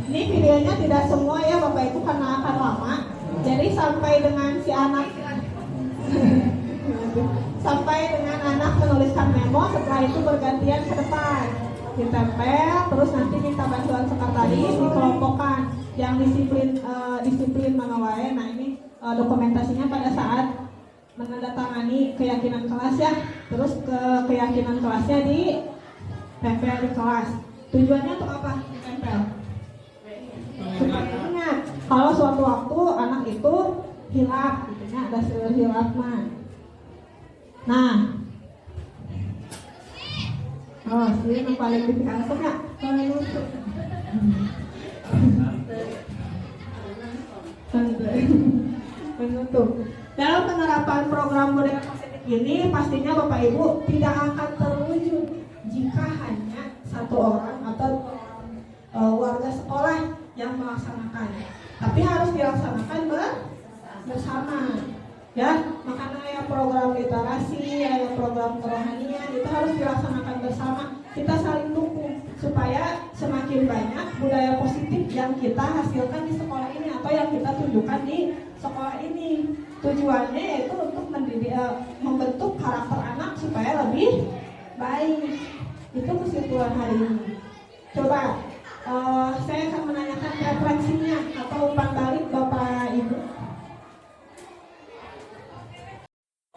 Ini videonya tidak semua ya Bapak Ibu karena akan lama. Jadi sampai dengan si anak sampai dengan anak menuliskan memo, setelah itu bergantian ke depan ditempel, terus nanti minta bantuan sekretaris, dikelompokkan yang disiplin mana wae. Nah ini dokumentasinya pada saat menandatangani keyakinan kelas ya, terus ke keyakinan kelasnya ditempel di kelas. Tujuannya untuk apa ditempel? Supaya ingat kalau suatu waktu anak itu hilaf, gitu ya, ada hilaf mah. Nah, ini yang paling dipikirkan ya, menutup. Dalam penerapan program budaya positif ini, pastinya Bapak Ibu tidak akan terwujud jika hanya satu orang atau warga sekolah yang melaksanakan, tapi harus dilaksanakan bersama ya. Makanya ya program literasi, ya program kerohanian itu harus dilaksanakan bersama, kita saling dukung supaya semakin banyak budaya positif yang kita hasilkan di sekolah ini atau yang kita tunjukkan di sekolah ini. Tujuannya yaitu untuk membentuk karakter anak supaya lebih baik. Itu kesimpulan hari ini. Coba saya akan menanyakan refleksinya atau umpan balik Bapak Ibu.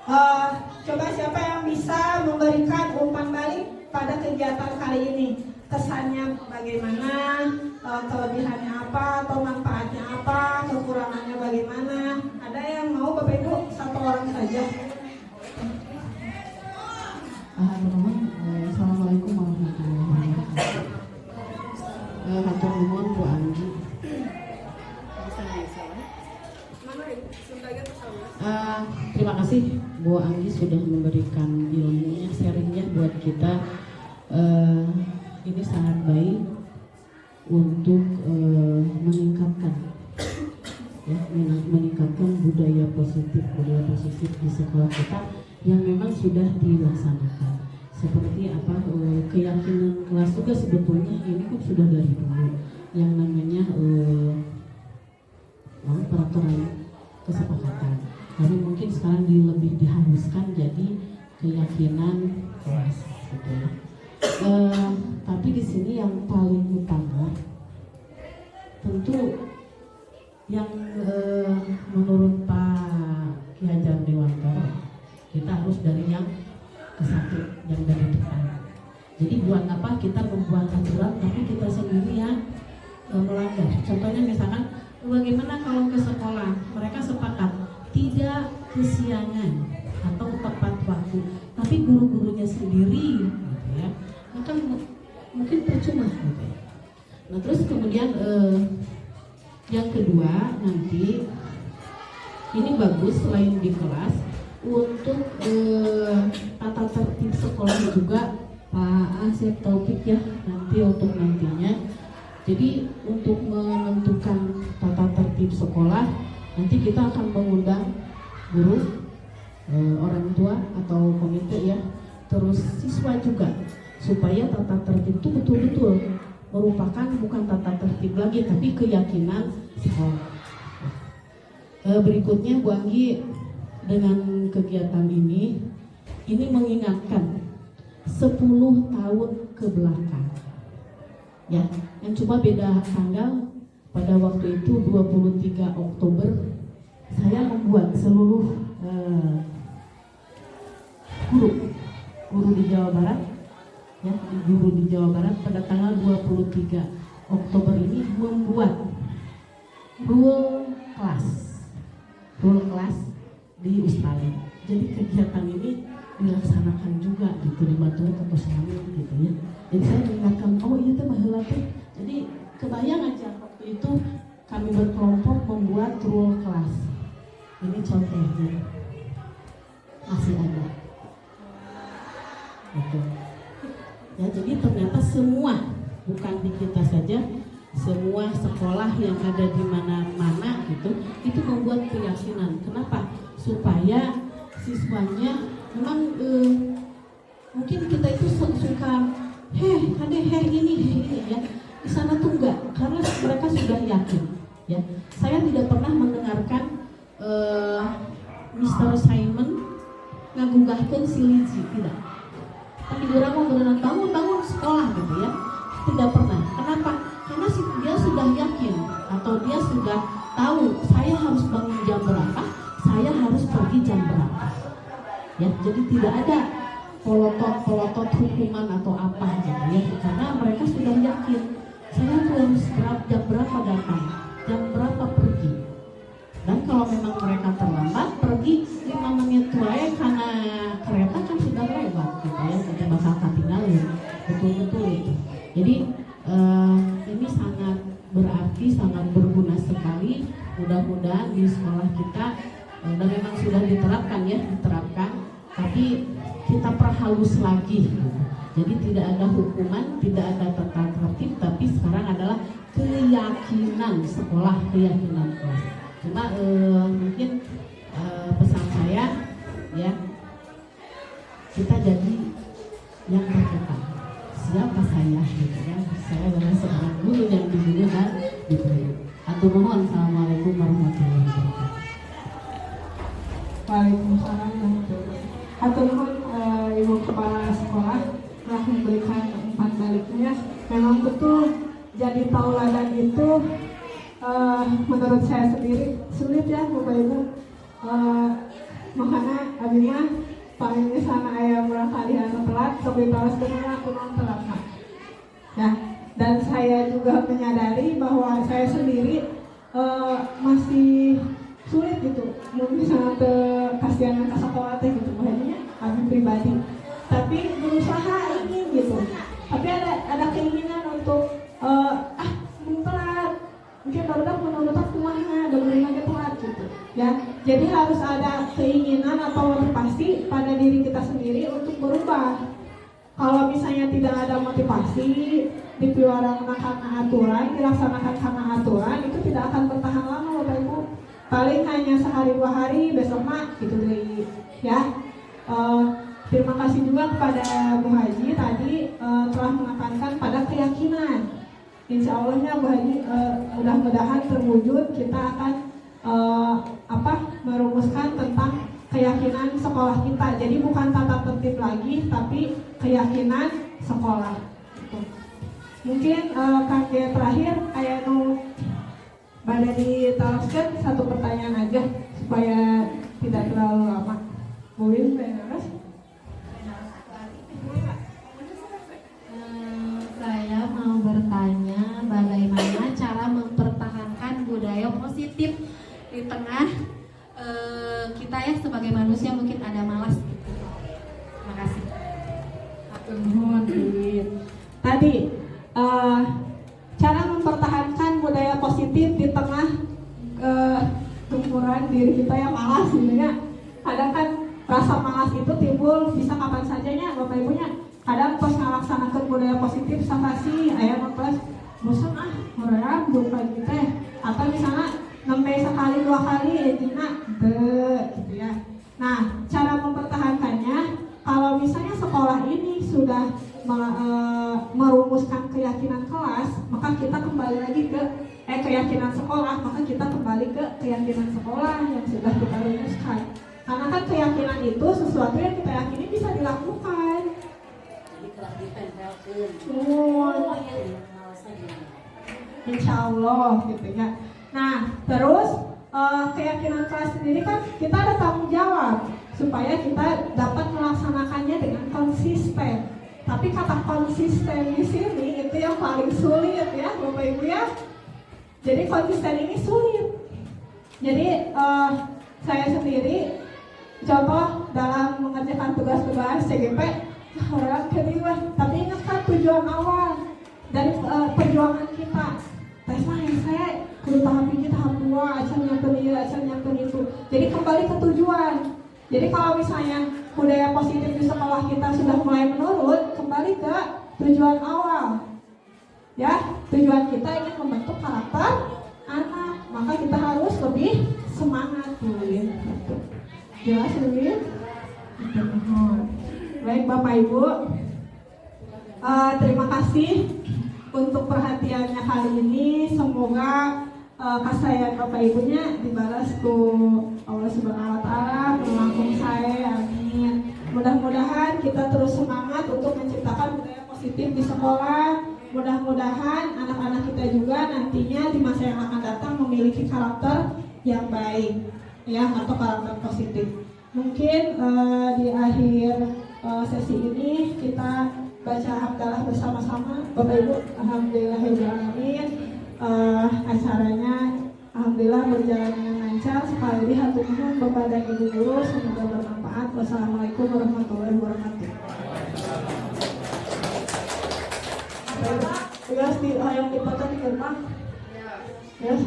Coba siapa yang bisa memberikan umpan balik pada kegiatan kali ini? Kesannya bagaimana, kelebihannya apa, atau manfaatnya apa, kekurangannya bagaimana? Ada yang mau Bapak Ibu? Satu orang saja. Assalamualaikum warahmatullahi wabarakatuh. Hatur nuhun Bu Anggi. Terima kasih Bu Anggi sudah memberikan ilmunya, sharingnya buat kita. Ini sangat baik untuk meningkatkan, ya, meningkatkan budaya positif di sekolah kita yang memang sudah dilaksanakan. Seperti apa, keyakinan kelas juga sebetulnya ini kan sudah dari dulu yang namanya peraturan kesepakatan. Tapi mungkin sekarang lebih diharuskan jadi keyakinan kelas gitu ya. Tapi di sini yang paling utama tentu yang menurut Pak Ki Hajar Dewantara, kita harus dari yang ke satu, yang dari depan. Jadi buat apa kita membuat aturan tapi kita sendiri yang melanggar. Contohnya misalkan bagaimana kalau ke sekolah mereka sepakat tidak kesiangan atau tepat waktu, tapi guru-gurunya sendiri gitu ya, maka mungkin percuma gitu ya. Nah terus kemudian yang kedua nanti ini bagus selain di kelas untuk tata tertib sekolah juga Pak Asep Taufik ya nanti untuk nantinya. Jadi untuk menentukan tata tertib sekolah nanti kita akan mengundang guru, orang tua atau komite ya, terus siswa juga, supaya tata tertib itu betul-betul merupakan bukan tata tertib lagi tapi keyakinan sekolah. Berikutnya Bu Anggi dengan kegiatan ini mengingatkan 10 tahun ke belakang ya, yang cuma beda tanggal. Pada waktu itu 23 Oktober saya membuat seluruh guru di Jawa Barat ya, guru di Jawa Barat pada tanggal 23 Oktober ini membuat rule kelas di Australia. Jadi kegiatan ini dilaksanakan juga gitu di Batu atau Selama gitu ya. Jadi saya mengingatkan, oh iya teh baheula teh. Jadi kebayang aja waktu itu kami berkelompok membuat rule kelas. Ini contohnya masih ada. Gitu. Ya, jadi ternyata semua, bukan di kita saja, semua sekolah yang ada di mana-mana gitu, itu membuat keyakinan. Kenapa? Supaya siswanya memang mungkin kita itu suka ini ya. Di sana tuh enggak, karena mereka sudah yakin ya. Saya tidak pernah mendengarkan Mr. Simon ngagugahkeun si Lizzy, tidak. Tapi dia mau berenang bangun sekolah gitu ya, tidak pernah. Kenapa? Karena dia sudah yakin atau dia sudah tahu saya harus bangun jam berapa, saya harus pergi jam berapa. Ya, jadi tidak ada polotot hukuman atau apa gitu ya, karena mereka sudah yakin saya tuh harus jam berapa datang, jam berapa pergi. Dan kalau memang mereka terlambat pergi 5 menit wae karena kereta kan sudah lewat gitu ya, jadi bakal ketinggalan betul-betul itu. Jadi ini sangat berarti, sangat berguna sekali. Mudah-mudahan di sekolah kita dan memang sudah diterapkan, tapi kita perhalus lagi. Jadi tidak ada hukuman, tidak ada tata tertib, tapi sekarang adalah keyakinan sekolah, keyakinan kelas. Cuma mungkin pesan saya ya, kita jadi yang terdepan. Siapa saya gitu kan? Saya adalah seorang guru yang diburu dan diberi. Atur nuhun. Assalamualaikum warahmatullahi wabarakatuh. Waalaikumsalam warahmatullahi wabarakatuh. Atur nuhun Ibu Kepala Sekolah telah memberikan umpan baliknya. Memang betul jadi tauladan itu menurut saya sendiri sulit ya Bapak Ibu. makanya abi mah paling sana aya barangkali anu telat sok ditalaskeun aku non telat Kak. Ya, dan saya juga menyadari bahwa saya sendiri masih sulit gitu mun misalnya ke kasihan ke sekolah teh gitu makanya abi pribadi tapi berusaha ingin gitu tapi ada keinginan untuk mun telat mungkin barudak menurut aku kumaha da beureung lagi telat gitu ya jadi harus ada keinginan atau motivasi pada diri kita sendiri untuk berubah. Kalau misalnya tidak ada motivasi, dilaksanakan karena aturan, dilaksanakan karena aturan, itu tidak akan bertahan lama Bapak Ibu. Paling hanya sehari 2 hari, besok mah gitu deh. Ya, terima kasih juga kepada Bu Haji tadi telah menekankan pada keyakinan. Insya Allahnya Bu Haji mudah-mudahan terwujud kita akan merumuskan tentang keyakinan sekolah kita. Jadi bukan tata tertib lagi, tapi keyakinan sekolah. Mungkin kakek terakhir aya nu bade ditalaskeun satu pertanyaan aja supaya tidak terlalu lama. Boleh beres? Saya mau bertanya bagaimana cara mempertahankan budaya positif di tengah kita ya sebagai manusia mungkin ada malas gitu. Terima kasih. Tadi cara mempertahankan budaya positif di tengah tumpuran diri kita yang malas sebenarnya. Kadang kan rasa malas itu timbul bisa kapan sajanya Bapak Ibunya. Kadang pas ngalaksanakan budaya positif sama si aya pas bosan hoream buat pagi teh atau misalnya nembe sekali 2 kali edina gitu ya. Nah, cara mempertahankannya kalau misalnya sekolah ini sudah merumuskan keyakinan kelas, maka kita kembali lagi ke keyakinan sekolah, maka kita kembali ke keyakinan sekolah yang sudah kita rumuskan. Karena kan keyakinan itu sesuatu yang kita yakini bisa dilakukan. Insya Allah gitu ya. Nah, terus keyakinan kelas sendiri kan kita ada tanggung jawab supaya kita dapat melaksanakannya dengan konsisten. Tapi kata konsisten di sini itu yang paling sulit ya, Bapak Ibu ya. Jadi konsisten ini sulit. Jadi saya sendiri contoh dalam mengerjakan tugas-tugas CGP orang kedua, tapi ingatkan tujuan awal dari perjuangan kita. Tes mah yang saya kudu tahap 1, tahap 2, acan nyantun itu. Jadi kembali ke tujuan. Jadi kalau misalnya budaya positif di sekolah kita sudah mulai menurun, kembali ke tujuan awal. Ya, tujuan kita ingin membentuk karakter anak, maka kita harus lebih semangat dulu. Jelas lebih? Baik Bapak Ibu, terima kasih untuk perhatiannya kali ini. Semoga kasih Bapak Ibunya dibalas ku Allah Subhanahu Wa Taala melangkung saya, amin. Mudah-mudahan kita terus semangat untuk menciptakan budaya positif di sekolah. Mudah-mudahan anak-anak kita juga nantinya di masa yang akan datang memiliki karakter yang baik, ya, atau karakter positif. Mungkin di akhir sesi ini kita baca hamdalah bersama-sama. Bapak Ibu, alhamdulillahirrahmanirrahim. Acaranya alhamdulillah berjalan dengan lancar. Sekali lagi hatur nuhun Bapak dan Ibu guru, semoga bermanfaat. Wassalamualaikum warahmatullahi wabarakatuh. Yes, yang dipotong di rumah. Yes.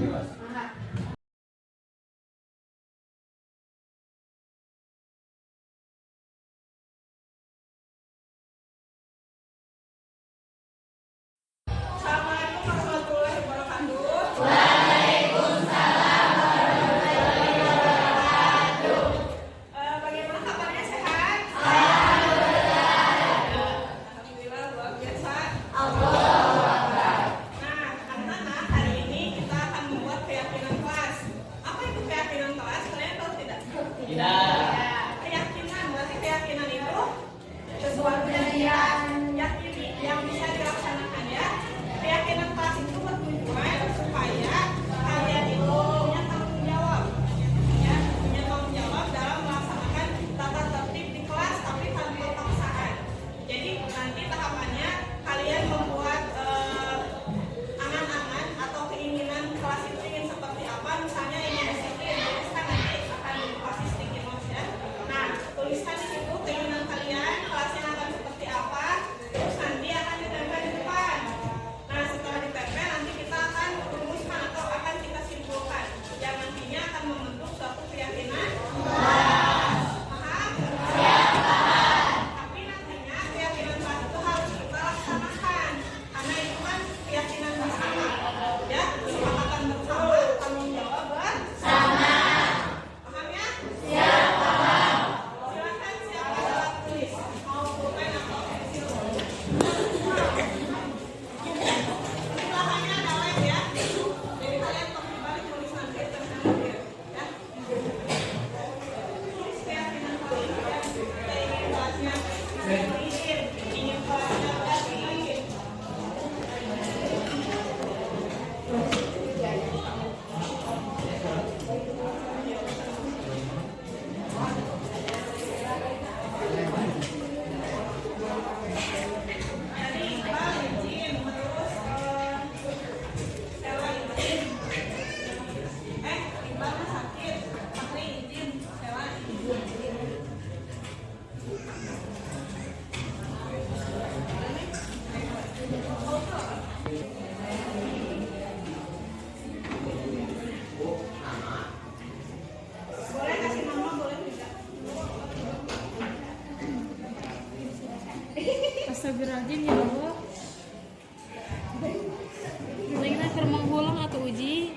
Astagfirullahaladzim ya Allah. Kita keur manghulang atau uji.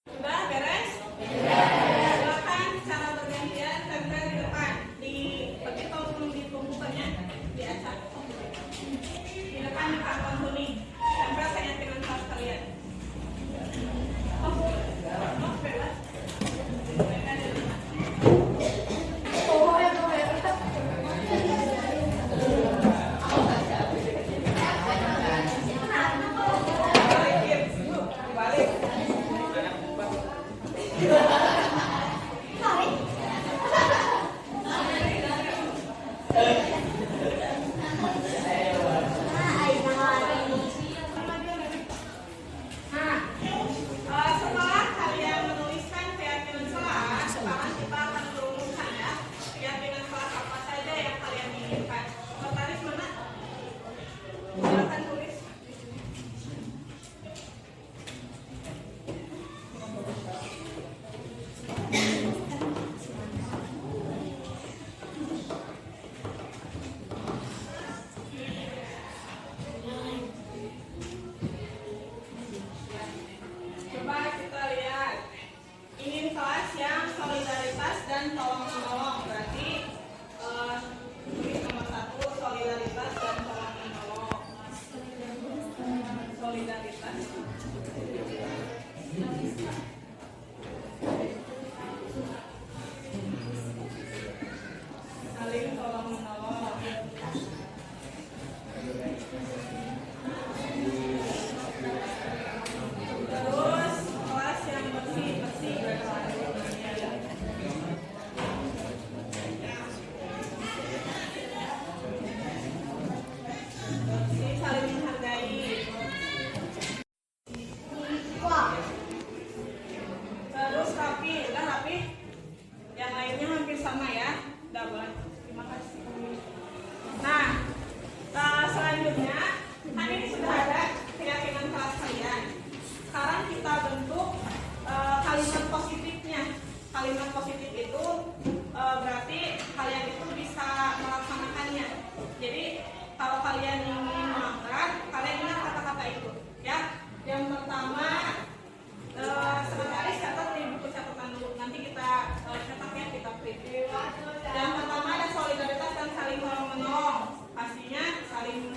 Sudah beres? Silakan secara bergantian tempel di depan. Pergi tolong ditumpukannya di acak. Di depan di karton kuning. Tempel keyakinan kelas kalian. Bebas. Setelah kalian menuliskan keyakinan kelas, sekarang kita akan merumuskan ya keyakinan kelas apa saja yang kalian inginkan. Notaris mana? Silakan tulis. Coba kita lihat. Ingin kelas yang solidaritas dan tolong menolong. Berarti tulis nomor 1 solidaritas dan tolong menolong. Solidaritas. Saling tolong menolong. Terus kelas yang bersih bersih saling menghargai. Terus rapi, udah rapi. Yang lainnya hampir sama ya. Udah boleh. Terima kasih. Nah, selanjutnya kan ini sudah ada keyakinan kelas kalian. Sekarang kita bentuk kalimat positifnya. Kalimat positif itu berarti kalian itu bisa melaksanakannya. Jadi kalau kalian ingin melanggar, kalian ingat kata-kata itu, ya. Yang pertama, sekretaris catat di buku catatan dulu. Nanti kita cetaknya kita preview. Yang pertama ada solidaritas dan saling tolong menolong. Pastinya saling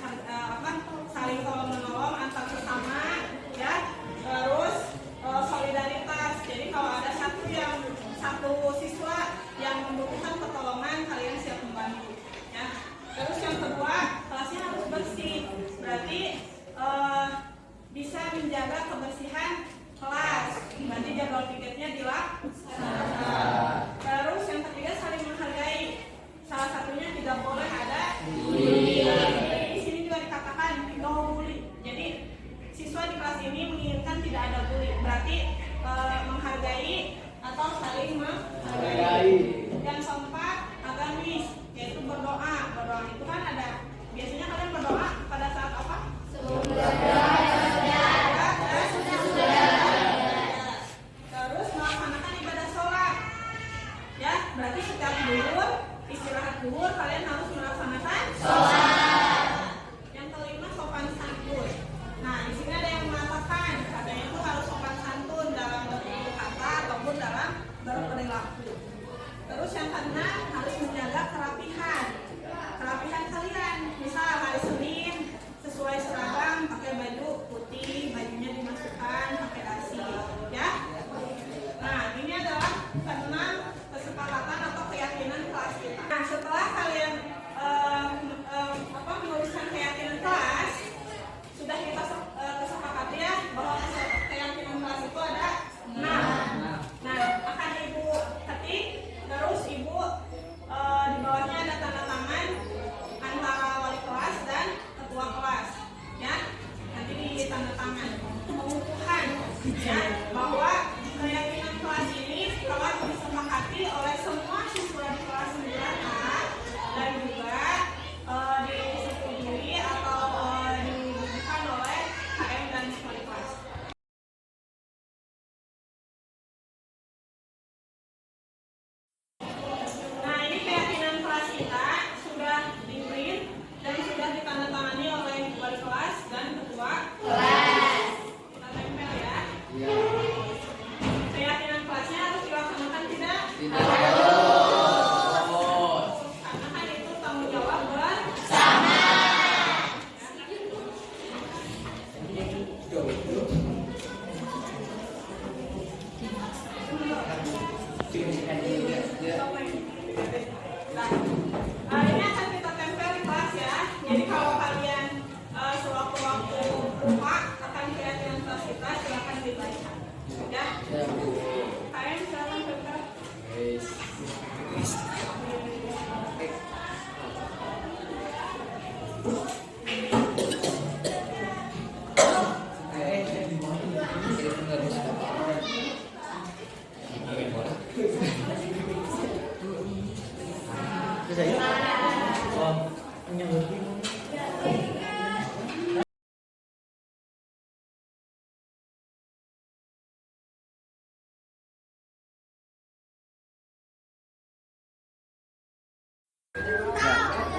tolong menolong antar sesama, ya. Terus solidaritas. Jadi kalau ada satu siswa yang membutuhkan pertolongan, kalian siap membantu, ya. Terus yang kedua, kelasnya harus bersih. Berarti bisa menjaga kebersihan kelas. Berarti jadwal piketnya dilaksanakan. Terus yang ketiga, saling menghargai. Salah satunya tidak boleh ada bully. Di sini juga dikatakan no bully. Jadi siswa di kelas ini menginginkan tidak ada bully. Berarti menghargai atau saling menghargai. Yang keempat, agamis, yaitu berdoa. Berdoa itu kan ada. Biasanya kalian berdoa pada saat apa? Terus melaksanakan ibadah sholat. Ya, berarti setiap duhur, istirahat duhur, kalian harus melaksanakan sholat. Yang kelima, sopan santun. Nah, di sini ada yang mengatakan katanya itu harus sopan santun dalam bertutur kata ataupun dalam berperilaku. Terus yang keenam, harus menjaga kerapihan. Kerapihan kalian, misal hari Senin sesuai seragam, pakai baju putih, bajunya dimasukkan pakai dasi, ya. Nah, ini adalah keenam kesepakatan atau keyakinan kelas kita. Nah, setelah kalian menuliskan keyakinan kelas, sudah kita kesepakati ya bahwa keyakinan kelas itu ada 6. Nah, akan ibu ketik, terus ibu di bawahnya ada tanda tangan Karena kan itu tanggung jawab bersama. Nah, ini akan kita tempel di kelas ya. Jadi kalau kalian sewaktu-waktu lupa akan kegiatan kelas kita, silakan dibaca. Ya. Kalian silakan tempel.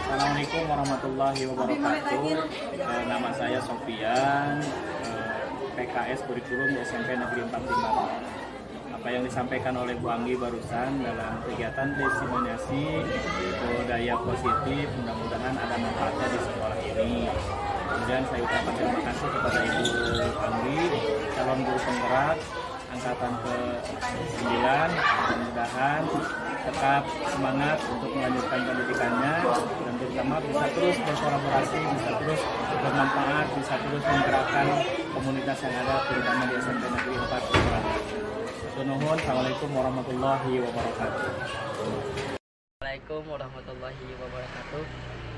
Assalamualaikum warahmatullahi wabarakatuh. Nama saya Sofian, PKS kurikulum di SMP Negeri 45. Apa yang disampaikan oleh Bu Anggi barusan dalam kegiatan diseminasi budaya positif, mudah-mudahan ada manfaatnya di sekolah ini. Kemudian saya ucapkan terima kasih kepada Ibu Anggi, calon guru penggerak angkatan ke-9. Mudah-mudahan tetap semangat untuk melanjutkan pendidikannya dan terutama bisa terus berkolaborasi, bisa terus bermanfaat, bisa terus menggerakkan komunitas yang ada terutama di SMP Negeri 45. Nuhun, Assalamualaikum warahmatullahi wabarakatuh. Assalamualaikum warahmatullahi wabarakatuh.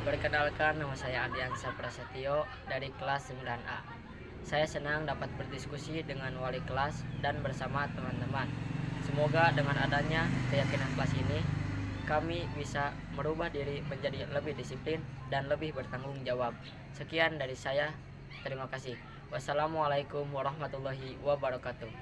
Perkenalkan, nama saya Adiansa Prasetyo dari kelas 9A. Saya senang dapat berdiskusi dengan wali kelas dan bersama teman-teman. Semoga dengan adanya keyakinan kelas ini, kami bisa merubah diri menjadi lebih disiplin dan lebih bertanggung jawab. Sekian dari saya, terima kasih. Wassalamualaikum warahmatullahi wabarakatuh.